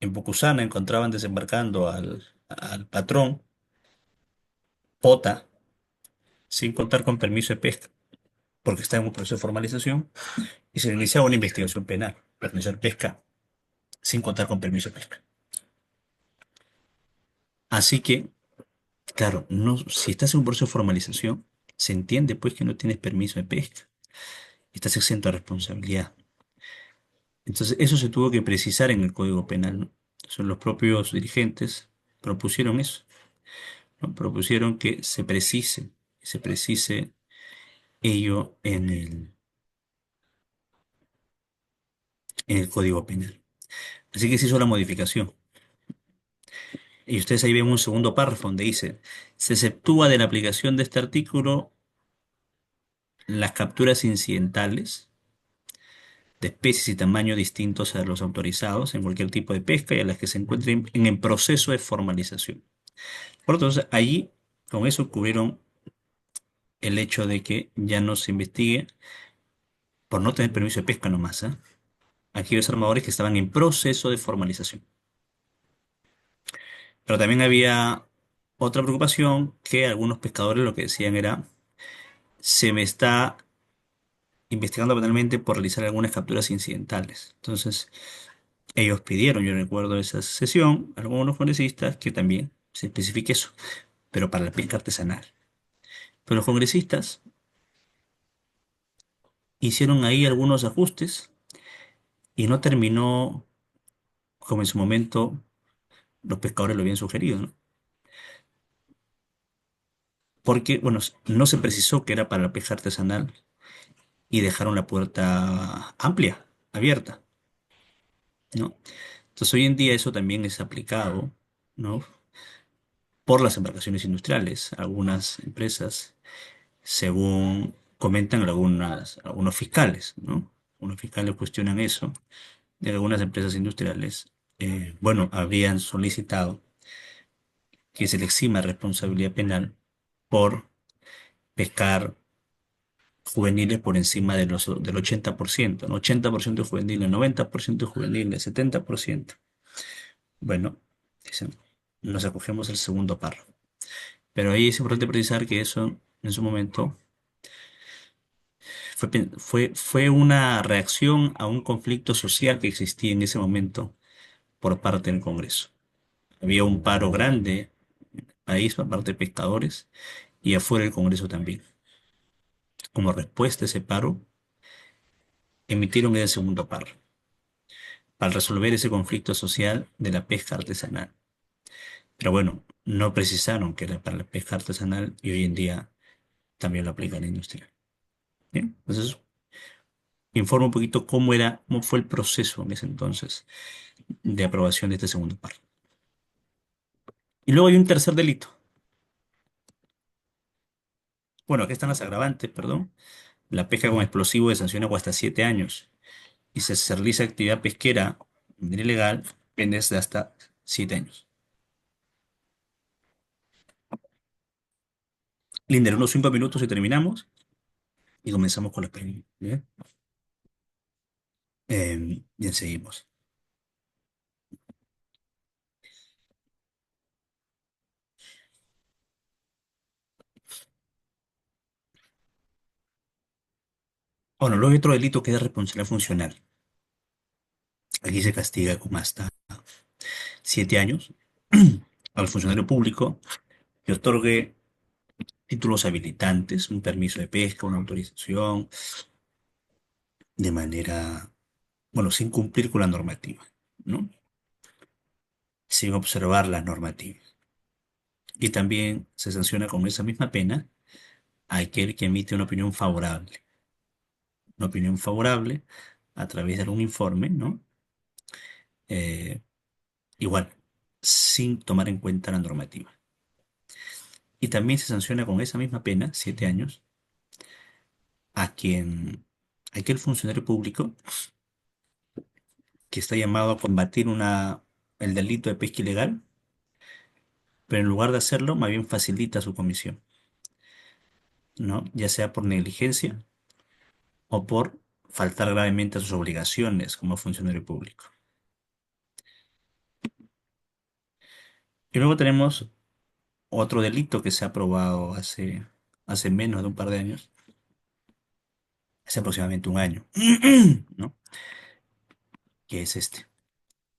en Pucusana encontraban desembarcando al patrón Pota sin contar con permiso de pesca, porque está en un proceso de formalización y se le iniciaba una investigación penal por realizar pesca sin contar con permiso de pesca. Así que, claro, no, si estás en un proceso de formalización, se entiende pues que no tienes permiso de pesca, estás exento de responsabilidad. Entonces, eso se tuvo que precisar en el Código Penal, ¿no? Son los propios dirigentes propusieron eso, ¿no? Propusieron que se precise ello en el Código Penal. Así que se hizo la modificación. Y ustedes ahí ven un segundo párrafo donde dice, se exceptúa de la aplicación de este artículo las capturas incidentales de especies y tamaños distintos a los autorizados en cualquier tipo de pesca y a las que se encuentren en el proceso de formalización. Por lo tanto, allí con eso cubrieron el hecho de que ya no se investigue por no tener permiso de pesca nomás, ¿eh? Aquellos armadores que estaban en proceso de formalización. Pero también había otra preocupación que algunos pescadores lo que decían era, se me está investigando penalmente por realizar algunas capturas incidentales. Entonces, ellos pidieron, yo recuerdo esa sesión, a algunos congresistas que también se especifique eso, pero para la pesca artesanal. Pero los congresistas hicieron ahí algunos ajustes y no terminó como en su momento los pescadores lo habían sugerido, ¿no? Porque, bueno, no se precisó que era para la pesca artesanal y dejaron la puerta amplia, abierta, ¿no? Entonces hoy en día eso también es aplicado, ¿no? Por las embarcaciones industriales. Algunas empresas, según comentan algunos fiscales, ¿no? Algunos fiscales cuestionan eso de algunas empresas industriales. Bueno, habrían solicitado que se le exima responsabilidad penal por pescar juveniles por encima del 80%, ¿no? 80% juveniles, 90% juveniles, 70%. Bueno, dicen, nos acogemos al segundo párrafo. Pero ahí es importante precisar que eso en su momento fue una reacción a un conflicto social que existía en ese momento por parte del Congreso. Había un paro grande en el país por parte de pescadores y afuera del Congreso también. Como respuesta a ese paro, emitieron el segundo párrafo para resolver ese conflicto social de la pesca artesanal. Pero bueno, no precisaron que era para la pesca artesanal y hoy en día también lo aplican en la industria. Bien, entonces informa un poquito cómo fue el proceso en ese entonces de aprobación de este segundo párrafo. Y luego hay un tercer delito. Bueno, aquí están las agravantes, perdón. La pesca con explosivo de sanción agua hasta 7 años. Y si se realiza actividad pesquera de manera ilegal, penas de hasta 7 años. Linder, unos 5 minutos y terminamos. Y comenzamos con la pregunta. Bien, bien, seguimos. Bueno, luego hay otro delito que es responsabilidad funcional. Aquí se castiga con hasta 7 años al funcionario público que otorgue títulos habilitantes, un permiso de pesca, una autorización, de manera, bueno, sin cumplir con la normativa, ¿no? Sin observar la normativa. Y también se sanciona con esa misma pena a aquel que emite una opinión favorable a través de algún informe, ¿no? Eh, igual, sin tomar en cuenta la normativa. Y también se sanciona con esa misma pena, 7 años, a aquel funcionario público que está llamado a combatir el delito de pesca ilegal, pero en lugar de hacerlo, más bien facilita su comisión, ¿no? Ya sea por negligencia o por faltar gravemente a sus obligaciones como funcionario público. Y luego tenemos otro delito que se ha aprobado hace menos de un par de años, hace aproximadamente un año, ¿no? Que es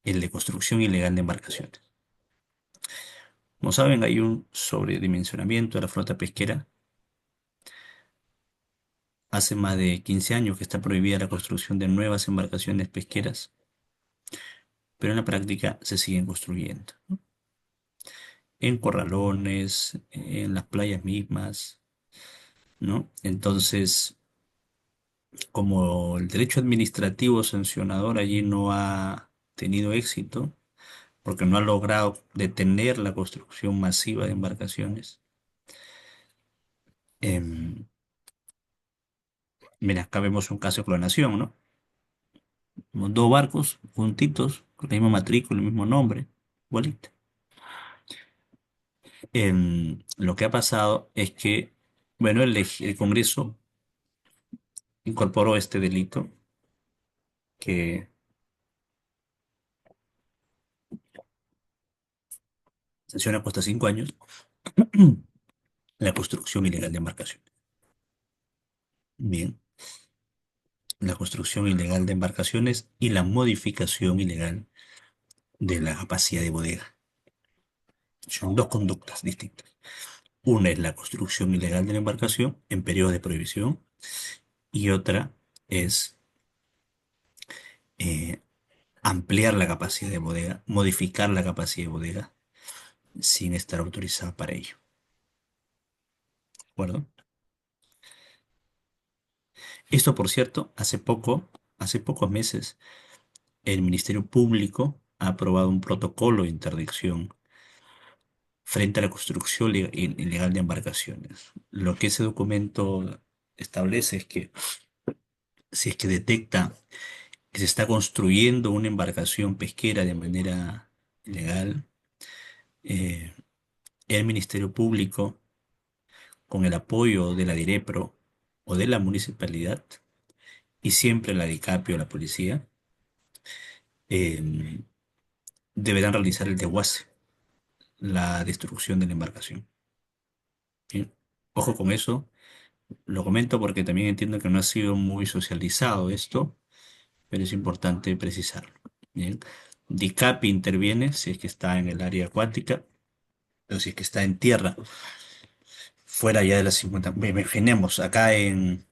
el de construcción ilegal de embarcaciones. Como saben, hay un sobredimensionamiento de la flota pesquera. Hace más de 15 años que está prohibida la construcción de nuevas embarcaciones pesqueras, pero en la práctica se siguen construyendo, ¿no? En corralones, en las playas mismas, ¿no? Entonces, como el derecho administrativo sancionador allí no ha tenido éxito, porque no ha logrado detener la construcción masiva de embarcaciones, em, mira, acá vemos un caso de clonación, ¿no? Dos barcos juntitos, con la misma matrícula, el mismo nombre, igualito. Lo que ha pasado es que, bueno, el Congreso incorporó este delito que sanciona hasta 5 años la construcción ilegal de embarcaciones. Bien, la construcción ilegal de embarcaciones y la modificación ilegal de la capacidad de bodega. Son dos conductas distintas. Una es la construcción ilegal de la embarcación en periodo de prohibición y otra es eh, ampliar la capacidad de bodega, modificar la capacidad de bodega sin estar autorizada para ello. ¿De acuerdo? Esto, por cierto, hace pocos meses, el Ministerio Público ha aprobado un protocolo de interdicción frente a la construcción ilegal de embarcaciones. Lo que ese documento establece es que si es que detecta que se está construyendo una embarcación pesquera de manera ilegal, eh, el Ministerio Público, con el apoyo de la Direpro o de la municipalidad, y siempre la DICAPI o la policía, eh, deberán realizar el desguace, la destrucción de la embarcación. Bien, ojo con eso, lo comento porque también entiendo que no ha sido muy socializado esto, pero es importante precisarlo. Bien, DICAPI interviene si es que está en el área acuática, pero si es que está en tierra, fuera ya de las 50, imaginemos, acá en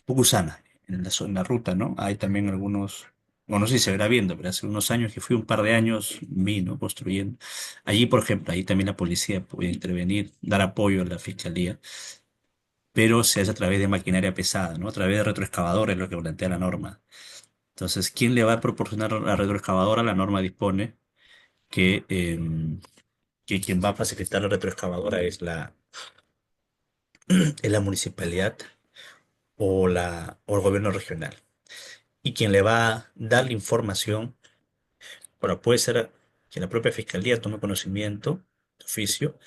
Pucusana, en la ruta, ¿no? Hay también algunos, bueno, no sé si se verá viendo, pero hace unos años que fui, un par de años, vi, ¿no? Construyendo. Allí, por ejemplo, ahí también la policía puede intervenir, dar apoyo a la fiscalía pero se hace a través de maquinaria pesada, ¿no? A través de retroexcavadores, lo que plantea la norma. Entonces, ¿quién le va a proporcionar la retroexcavadora? La norma dispone que, que quien va a facilitar la retroexcavadora es la municipalidad o el gobierno regional. Y quien le va a dar la información, bueno, puede ser que la propia fiscalía tome conocimiento de oficio,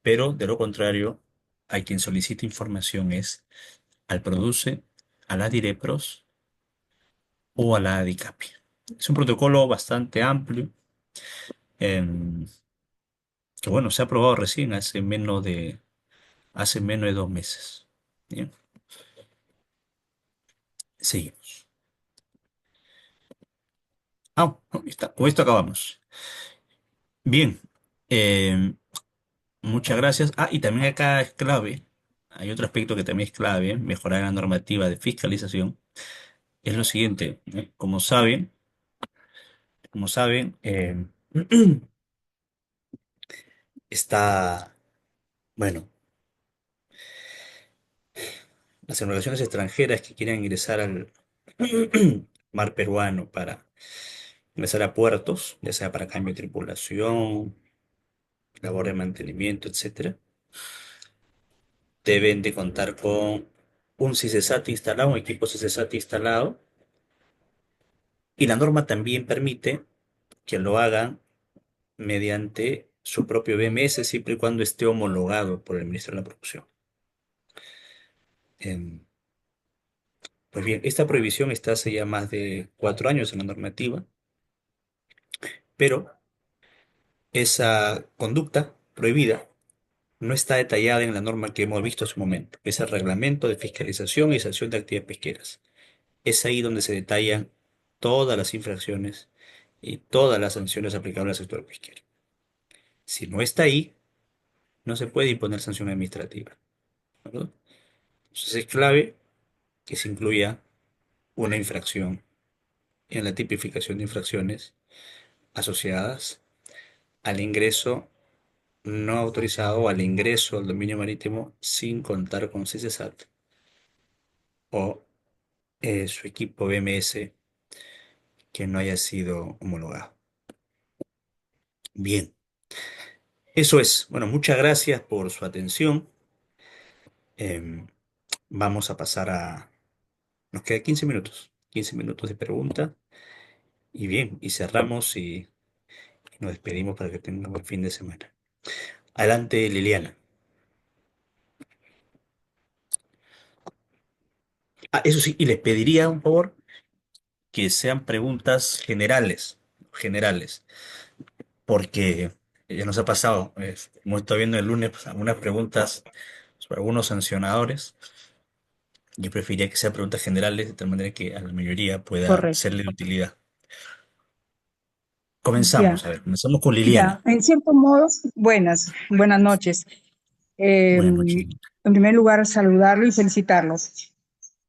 pero de lo contrario, hay quien solicita información es al PRODUCE, a la DIREPROS o a la ADICAPI. Es un protocolo bastante amplio, em, que bueno, se ha aprobado recién hace menos de 2 meses. Bien, seguimos. Ah, no, está, con esto acabamos. Bien, em, muchas gracias. Ah, y también acá es clave, hay otro aspecto que también es clave, mejorar la normativa de fiscalización, es lo siguiente, ¿eh? Como saben, está, bueno, las embarcaciones extranjeras que quieren ingresar al mar peruano para ingresar a puertos, ya sea para cambio de tripulación, labor de mantenimiento, etcétera, deben de contar con un CISESAT instalado, un equipo CISESAT instalado, y la norma también permite que lo hagan mediante su propio BMS, siempre y cuando esté homologado por el Ministerio de la Producción. Em, Pues bien, esta prohibición está hace ya más de 4 años en la normativa, pero esa conducta prohibida no está detallada en la norma que hemos visto hace un momento, que es el Reglamento de Fiscalización y Sanción de Actividades Pesqueras. Es ahí donde se detallan todas las infracciones y todas las sanciones aplicables al sector pesquero. Si no está ahí, no se puede imponer sanción administrativa, ¿verdad? Entonces es clave que se incluya una infracción en la tipificación de infracciones asociadas al ingreso no autorizado o al ingreso al dominio marítimo sin contar con CISESAT o su equipo BMS que no haya sido homologado. Bien, eso es. Bueno, muchas gracias por su atención. Em, Vamos a pasar a... Nos queda 15 minutos. 15 minutos de pregunta. Y bien, y cerramos y nos despedimos para que tengan un buen fin de semana. Adelante, Liliana. Ah, eso sí, y les pediría un favor que sean preguntas generales, generales, porque ya nos ha pasado, hemos estado viendo el lunes pues, algunas preguntas sobre algunos sancionadores. Yo preferiría que sean preguntas generales, de tal manera que a la mayoría pueda Correcto. serle de utilidad. Ya, Comenzamos, a ver, comenzamos con ya. Liliana. En cierto modo, buenas noches. Buenas noches, En Liliana. primer lugar, saludarlo y felicitarlo.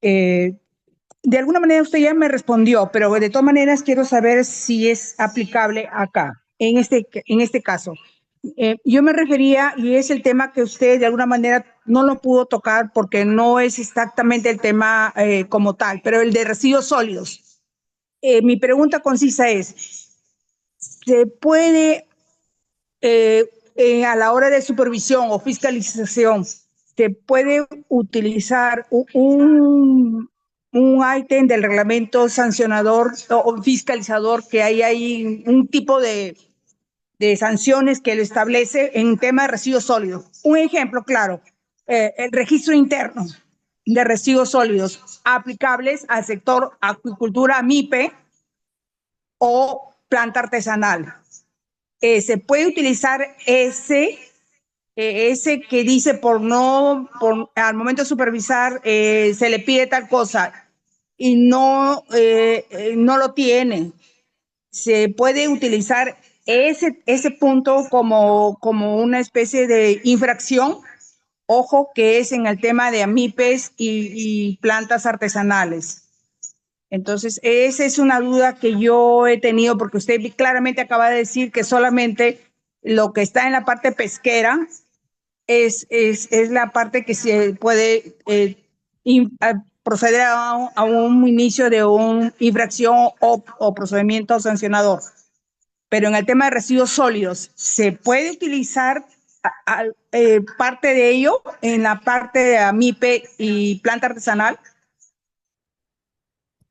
Eh, de alguna manera usted ya me respondió, pero de todas maneras quiero saber si es aplicable acá, en este caso. Yo me refería, y es el tema que usted de alguna manera no lo pudo tocar porque no es exactamente el tema como tal, pero el de residuos sólidos. Mi pregunta concisa es, ¿se puede a la hora de supervisión o fiscalización, se puede utilizar un ítem del reglamento sancionador o fiscalizador que hay ahí un tipo de sanciones que lo establece en tema de residuos sólidos? Un ejemplo claro, el registro interno de residuos sólidos aplicables al sector acuicultura MIPE o planta artesanal. Se puede utilizar ese que dice al momento de supervisar se le pide tal cosa y no lo tiene. Se puede utilizar ese punto como una especie de infracción. Ojo que es en el tema de amipes y plantas artesanales. Entonces, esa es una duda que yo he tenido porque usted claramente acaba de decir que solamente lo que está en la parte pesquera es la parte que se puede proceder a un inicio de una infracción o procedimiento sancionador. Pero en el tema de residuos sólidos, ¿se puede utilizar parte de ello en la parte de MIPE y planta artesanal?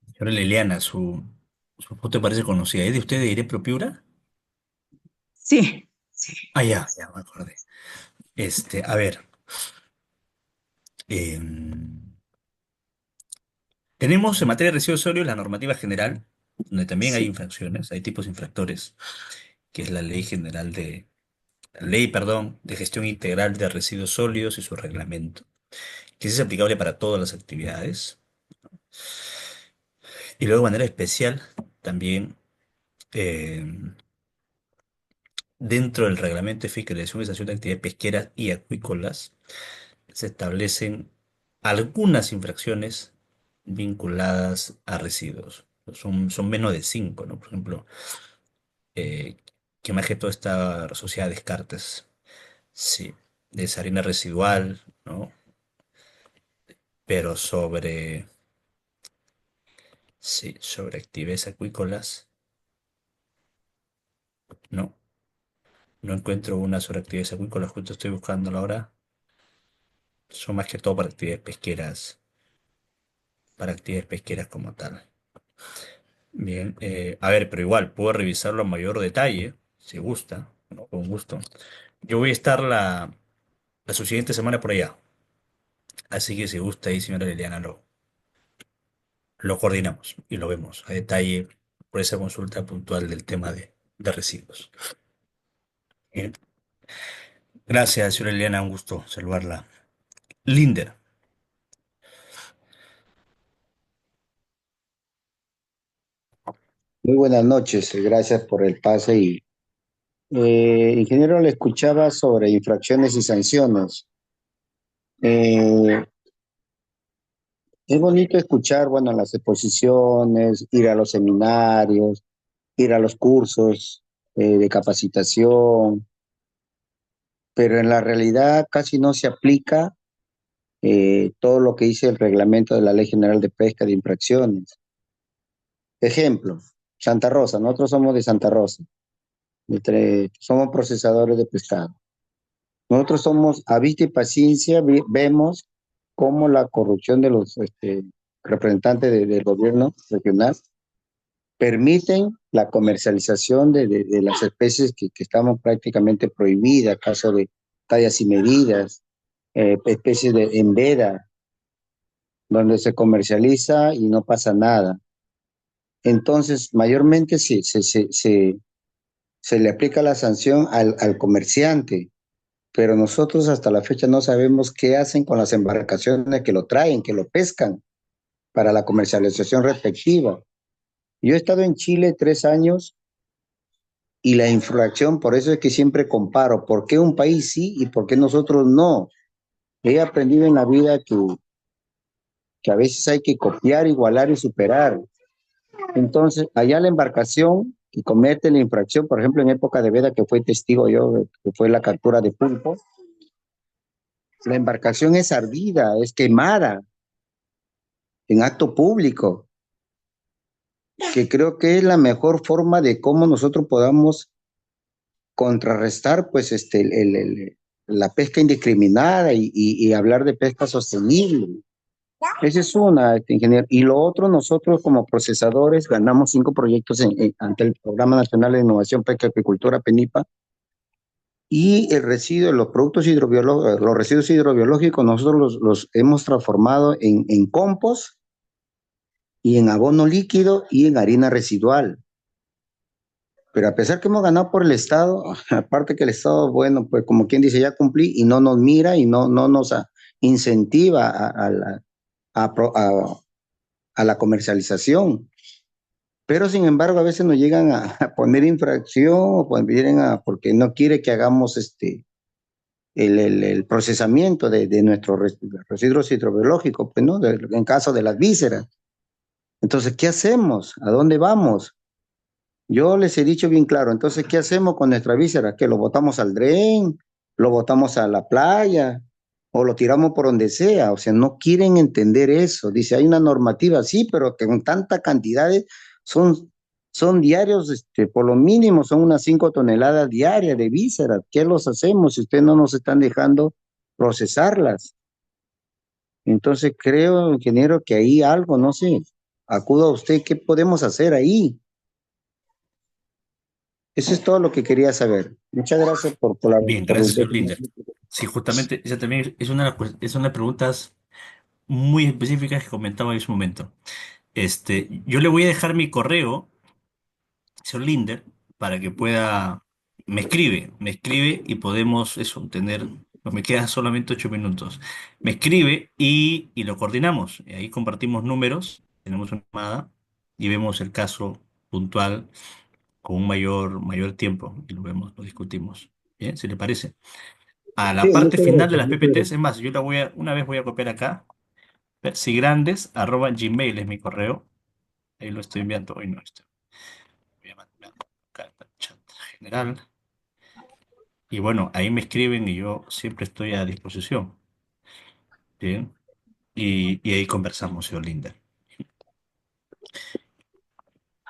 Señora Liliana, su foto parece conocida. ¿Es de usted de Irepro Piura? Sí. Ah, ya me acordé. A ver, tenemos en materia de residuos sólidos la normativa general, donde también hay Sí. infracciones, hay tipos infractores, que es la ley general ley, perdón, de gestión integral de residuos sólidos y su reglamento, que es aplicable para todas las actividades. Y luego de manera especial, también eh, dentro del reglamento de fiscalización y sanción de actividades pesqueras y acuícolas, se establecen algunas infracciones vinculadas a residuos. Son menos de cinco, ¿no? Por ejemplo, eh, que más que todo está asociada a descartes, sí, de esa harina residual, ¿no? Pero sí, sobre actividades acuícolas, no, no encuentro una sobre actividades acuícolas, justo estoy buscándola ahora. Son más que todo para actividades pesqueras como tal. Bien, a ver, pero igual, puedo revisarlo a mayor detalle, si gusta, ¿no? Con gusto. Yo voy a estar la subsiguiente semana por allá, así que si gusta ahí, señora Liliana, lo coordinamos y lo vemos a detalle por esa consulta puntual del tema de residuos. Bien. Gracias, señora Liliana, un gusto saludarla. Linder. Muy buenas noches, gracias por el pase y ingeniero, le escuchaba sobre infracciones y sanciones. Eh, es bonito escuchar, bueno, las exposiciones, ir a los seminarios, ir a los cursos de capacitación, pero en la realidad casi no se aplica todo lo que dice el reglamento de la Ley General de Pesca de infracciones. Ejemplo, Santa Rosa, nosotros somos de Santa Rosa, somos procesadores de pescado. Nosotros somos a vista y paciencia, vemos cómo la corrupción de los representantes del gobierno regional permiten la comercialización de las especies que estamos prácticamente prohibidas, caso de tallas y medidas, especies en veda, donde se comercializa y no pasa nada. Entonces, mayormente se le aplica la sanción al comerciante, pero nosotros hasta la fecha no sabemos qué hacen con las embarcaciones que lo traen, que lo pescan para la comercialización respectiva. Yo he estado en Chile 3 años y la infracción, por eso es que siempre comparo, ¿por qué un país sí y por qué nosotros no? He aprendido en la vida que a veces hay que copiar, igualar y superar. Entonces, allá la embarcación que comete la infracción, por ejemplo, en época de veda, que fue testigo yo, que fue la captura de pulpo, la embarcación es ardida, es quemada en acto público, que creo que es la mejor forma de cómo nosotros podamos contrarrestar pues la pesca indiscriminada y hablar de pesca sostenible. Esa es una, ingeniero. Y lo otro, nosotros como procesadores ganamos 5 proyectos ante el Programa Nacional de Innovación Pesca y Acuicultura, PENIPA, y el residuo, los productos hidrobiológicos, los residuos hidrobiológicos, nosotros los hemos transformado en compost y en abono líquido y en harina residual. Pero a pesar que hemos ganado por el Estado, aparte que el Estado, bueno, pues como quien dice, ya cumplí y no nos mira y no nos incentiva a la comercialización. Pero sin embargo, a veces nos llegan a poner infracción o pues vienen porque no quiere que hagamos el procesamiento de nuestros residuos hidrobiológicos, pues, ¿no? En caso de las vísceras. Entonces, ¿qué hacemos? ¿A dónde vamos? Yo les he dicho bien claro, entonces, ¿qué hacemos con nuestra víscera? ¿Que lo botamos al dren? lo botamos a la playa o lo tiramos por donde sea. O sea, no quieren entender eso. Dice, hay una normativa, sí, pero que con tanta cantidades son, son diarios, por lo mínimo son unas 5 toneladas diarias de vísceras. ¿Qué los hacemos si ustedes no nos están dejando procesarlas? Entonces creo, ingeniero, que ahí algo, no sé, acuda a usted, ¿qué podemos hacer ahí? Eso es todo lo que quería saber. Muchas gracias Bien, por la gracias, señor Linder. Sí, justamente esa también es es una de las preguntas muy específicas que comentaba en ese momento. Yo le voy a dejar mi correo, señor Linder, para que pueda, me escribe y podemos eso, tener, pues me quedan solamente 8 minutos. Me escribe y lo coordinamos. Y ahí compartimos números, tenemos una llamada y vemos el caso puntual con un mayor tiempo y lo vemos, lo discutimos. Bien, si le parece. A Sí, la parte muchas final de gracias, las muchas PPTs, gracias. es más, una vez voy a copiar acá, persigrandes@gmail es mi correo. Ahí lo estoy enviando hoy, no, voy a mandar acá al chat general. Y bueno, ahí me escriben y yo siempre estoy a disposición. Bien, y ahí conversamos, señor Linda,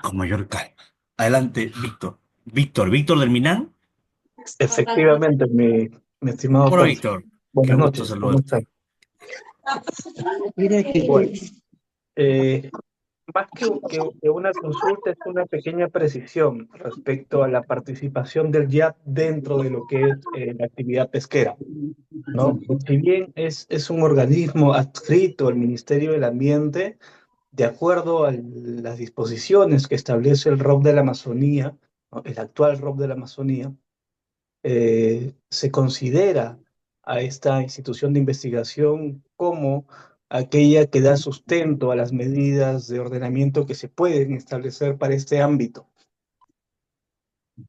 con mayor calma. Adelante, Víctor. Víctor del Minán. Efectivamente, mi estimado Hola, Alfonso. Víctor. Qué Buenas gusto noches, ¿cómo estás? saludarte. Mira que Bueno, eh, más que una consulta, es una pequeña precisión respecto a la participación del IAP dentro de lo que es la actividad pesquera, ¿no? Si bien es un organismo adscrito al Ministerio del Ambiente, de acuerdo a las disposiciones que establece el ROC de la Amazonía, ¿no? El actual ROC de la Amazonía, se considera a esta institución de investigación como aquella que da sustento a las medidas de ordenamiento que se pueden establecer para este ámbito.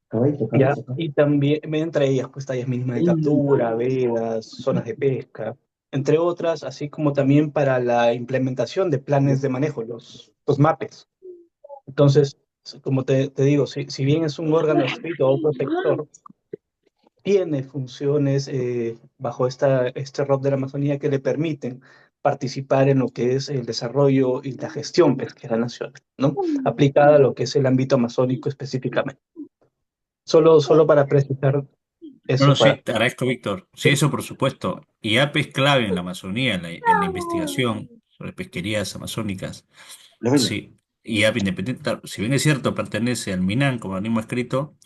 caballito, ¿Ya? caballito, caballito. Y también, entre ellas, pues tallas mínimas de captura, vedas, zonas de pesca, entre otras, así como también para la implementación de planes de manejo, los MAPES. Entonces, como te digo, si bien es un órgano adscrito a otro sector, tiene funciones bajo este ROC de la Amazonía que le permiten participar en lo que es el desarrollo y la gestión pesquera nacional, ¿no? Aplicada a lo que es el ámbito amazónico específicamente. Solo para precisar No, no, eso sí, para... te agradezco, Víctor. Sí, eso por supuesto. IAP es clave en la Amazonía, en la investigación sobre pesquerías amazónicas. Sí, IAP independiente, si bien es cierto, pertenece al MINAN como organismo escrito,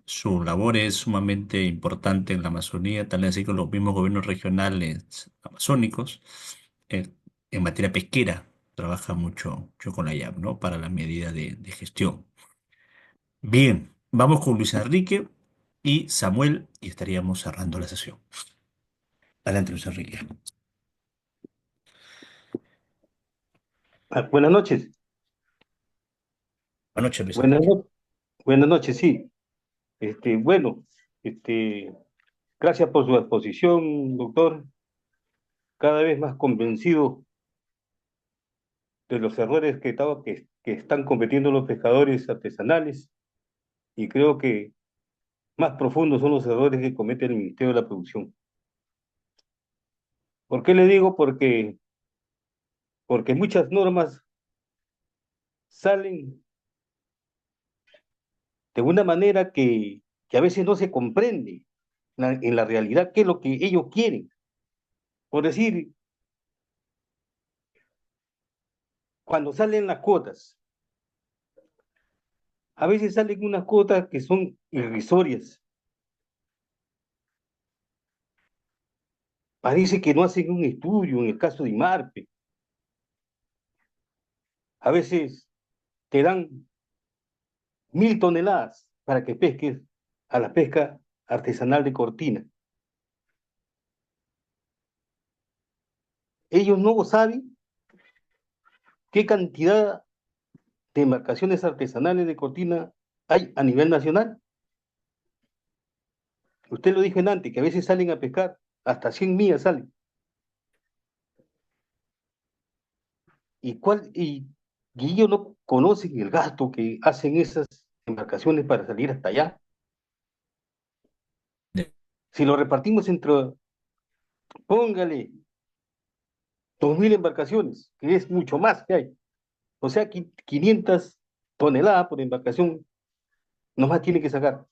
su labor es sumamente importante en la Amazonía, tal así con los mismos gobiernos regionales amazónicos, eh, en materia pesquera. Trabaja mucho con la IAP, ¿no? Para las medidas de gestión. Bien, vamos con Luis Enrique y Samuel y estaríamos cerrando la sesión. Adelante, Luis Enrique. Buenas noches. Buenas noches, Luis Buenas, Enrique. buenas noches, sí. Bueno, este, gracias por su exposición, doctor. Cada vez más convencido de los errores que están cometiendo los pescadores artesanales y creo que más profundos son los errores que comete el Ministerio de la Producción. ¿Por qué le digo? Porque muchas normas salen de una manera que a veces no se comprende en la realidad qué es lo que ellos quieren. Por decir, cuando salen las cuotas, a veces salen unas cuotas que son irrisorias. Parece que no hacen un estudio en el caso de IMARPE. A veces te dan 1.000 toneladas para que pesques a la pesca artesanal de Cortina. Ellos no saben qué cantidad de embarcaciones artesanales de Cortina hay a nivel nacional. Usted lo dijo en antes, que a veces salen a pescar, hasta 100 millas salen. Y ellos no conocen el gasto que hacen esas embarcaciones para salir hasta allá. Si lo repartimos entre, póngale, 2.000 embarcaciones, que es mucho más que hay. O sea, 500 toneladas por embarcación, nomás tiene que sacar.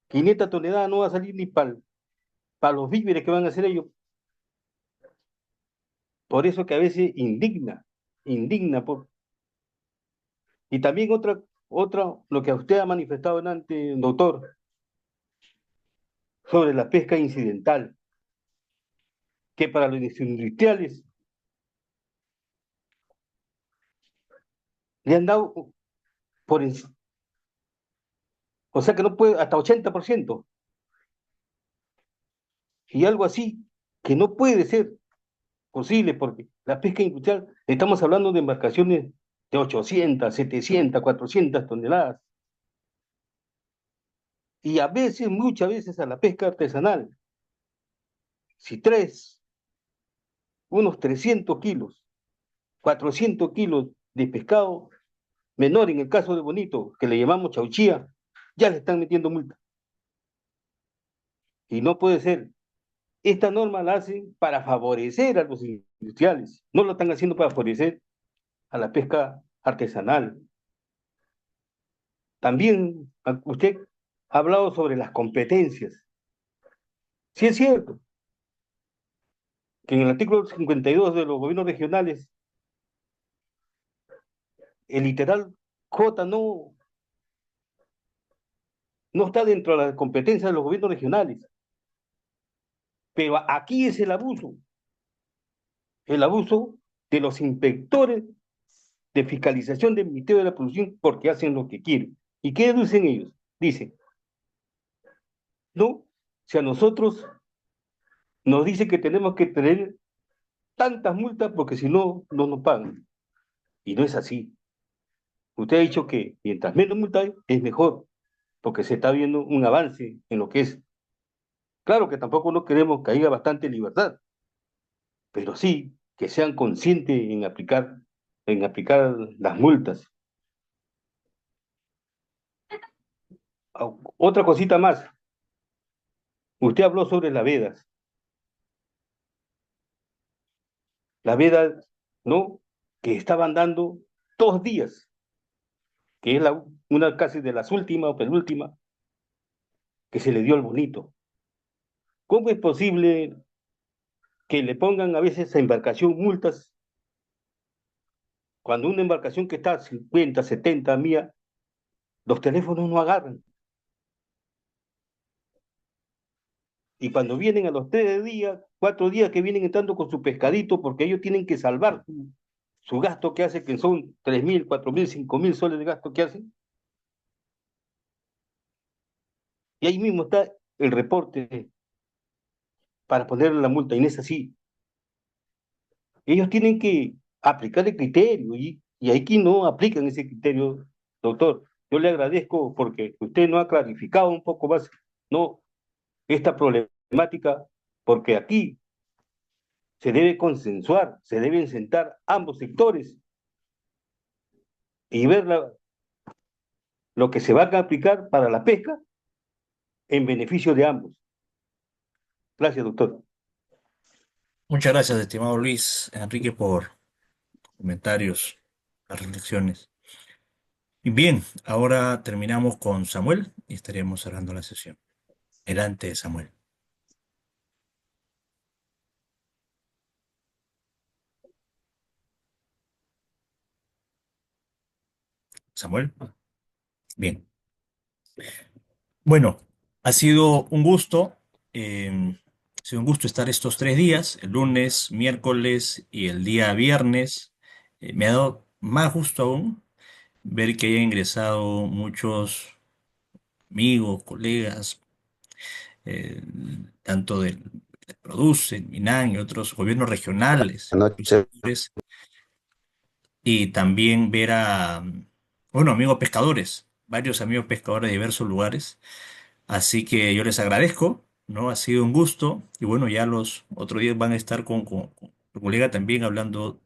500 toneladas no va a salir ni para los víveres que van a hacer ellos. Por eso que a veces indigna por... Y también lo que usted ha manifestado antes, doctor, sobre la pesca incidental, que para los industriales le han dado por o sea que no puede, hasta 80%, y algo así, que no puede ser posible, porque la pesca industrial, estamos hablando de embarcaciones de 800, 700, 400 toneladas, y a veces, muchas veces a la pesca artesanal, si traes unos 300 kilos, 400 kilos de pescado menor, en el caso de Bonito, que le llamamos chauchía, ya le están metiendo multa. Y no puede ser. Esta norma la hacen para favorecer a los industriales, no lo están haciendo para favorecer a la pesca artesanal. También usted ha hablado sobre las competencias. Sí es cierto que en el artículo 52 de los gobiernos regionales, el literal J no está dentro de las competencias de los gobiernos regionales. Pero aquí es el abuso de los inspectores de fiscalización del Ministerio de la Producción, porque hacen lo que quieren. ¿Y qué deducen ellos? Dicen, no, si a nosotros nos dice que tenemos que tener tantas multas porque si no, no nos pagan. Y no es así. Usted ha dicho que mientras menos multas hay, es mejor, porque se está viendo un avance en lo que es. Claro que tampoco no queremos que haya bastante libertad, pero sí que sean conscientes en aplicar las multas. Otra cosita más. Usted habló sobre las vedas. Las vedas, ¿no? Que estaban dando 2 días, que es una casi de las últimas o penúltima que se le dio al Bonito. ¿Cómo es posible que le pongan a veces a embarcación multas cuando una embarcación que está a 50, 70 millas, los teléfonos no agarran? Y cuando vienen a los 3 días, 4 días que vienen entrando con su pescadito, porque ellos tienen que salvar su gasto que hace, que son 3.000, 4.000, 5.000 soles de gasto que hacen, y ahí mismo está el reporte para ponerle la multa, y no es así. Ellos tienen que aplicar el criterio, y aquí no aplican ese criterio, doctor. Yo le agradezco porque usted no ha clarificado un poco más, no, esta problemática, porque aquí se debe consensuar, se deben sentar ambos sectores y ver lo que se va a aplicar para la pesca en beneficio de ambos. Gracias, doctor. Muchas gracias, estimado Luis Enrique, por comentarios, las reflexiones. Y bien, ahora terminamos con Samuel y estaríamos cerrando la sesión. Adelante, Samuel. Samuel. Bien. Bueno, ha sido un gusto. Ha sido un gusto estar estos 3 días, el lunes, miércoles y el día viernes. Me ha dado más gusto aún ver que hayan ingresado muchos amigos, colegas, eh, tanto del Produce, Minan y otros gobiernos regionales, Anoche. y también ver a, bueno, amigos pescadores, varios amigos pescadores de diversos lugares. Así que yo les agradezco, ¿no? Ha sido un gusto. Y bueno, ya los otros días van a estar con tu colega también hablando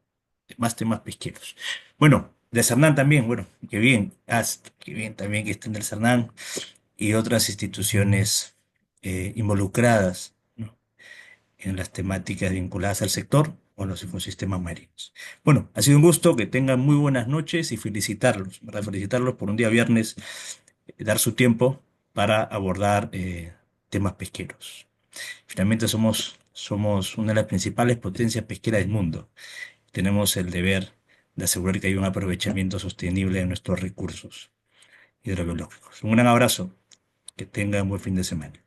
de más temas pesqueros. Bueno, de Cernán también, bueno, qué bien. Qué bien también que estén del Cernán y otras instituciones involucradas, ¿no?, en las temáticas vinculadas al sector o a los ecosistemas marinos. Bueno, ha sido un gusto, que tengan muy buenas noches y felicitarlos, ¿verdad? Felicitarlos por un día viernes, dar su tiempo para abordar temas pesqueros. Finalmente somos una de las principales potencias pesqueras del mundo. Tenemos el deber de asegurar que hay un aprovechamiento sostenible de nuestros recursos hidrobiológicos. Un gran abrazo, que tengan buen fin de semana.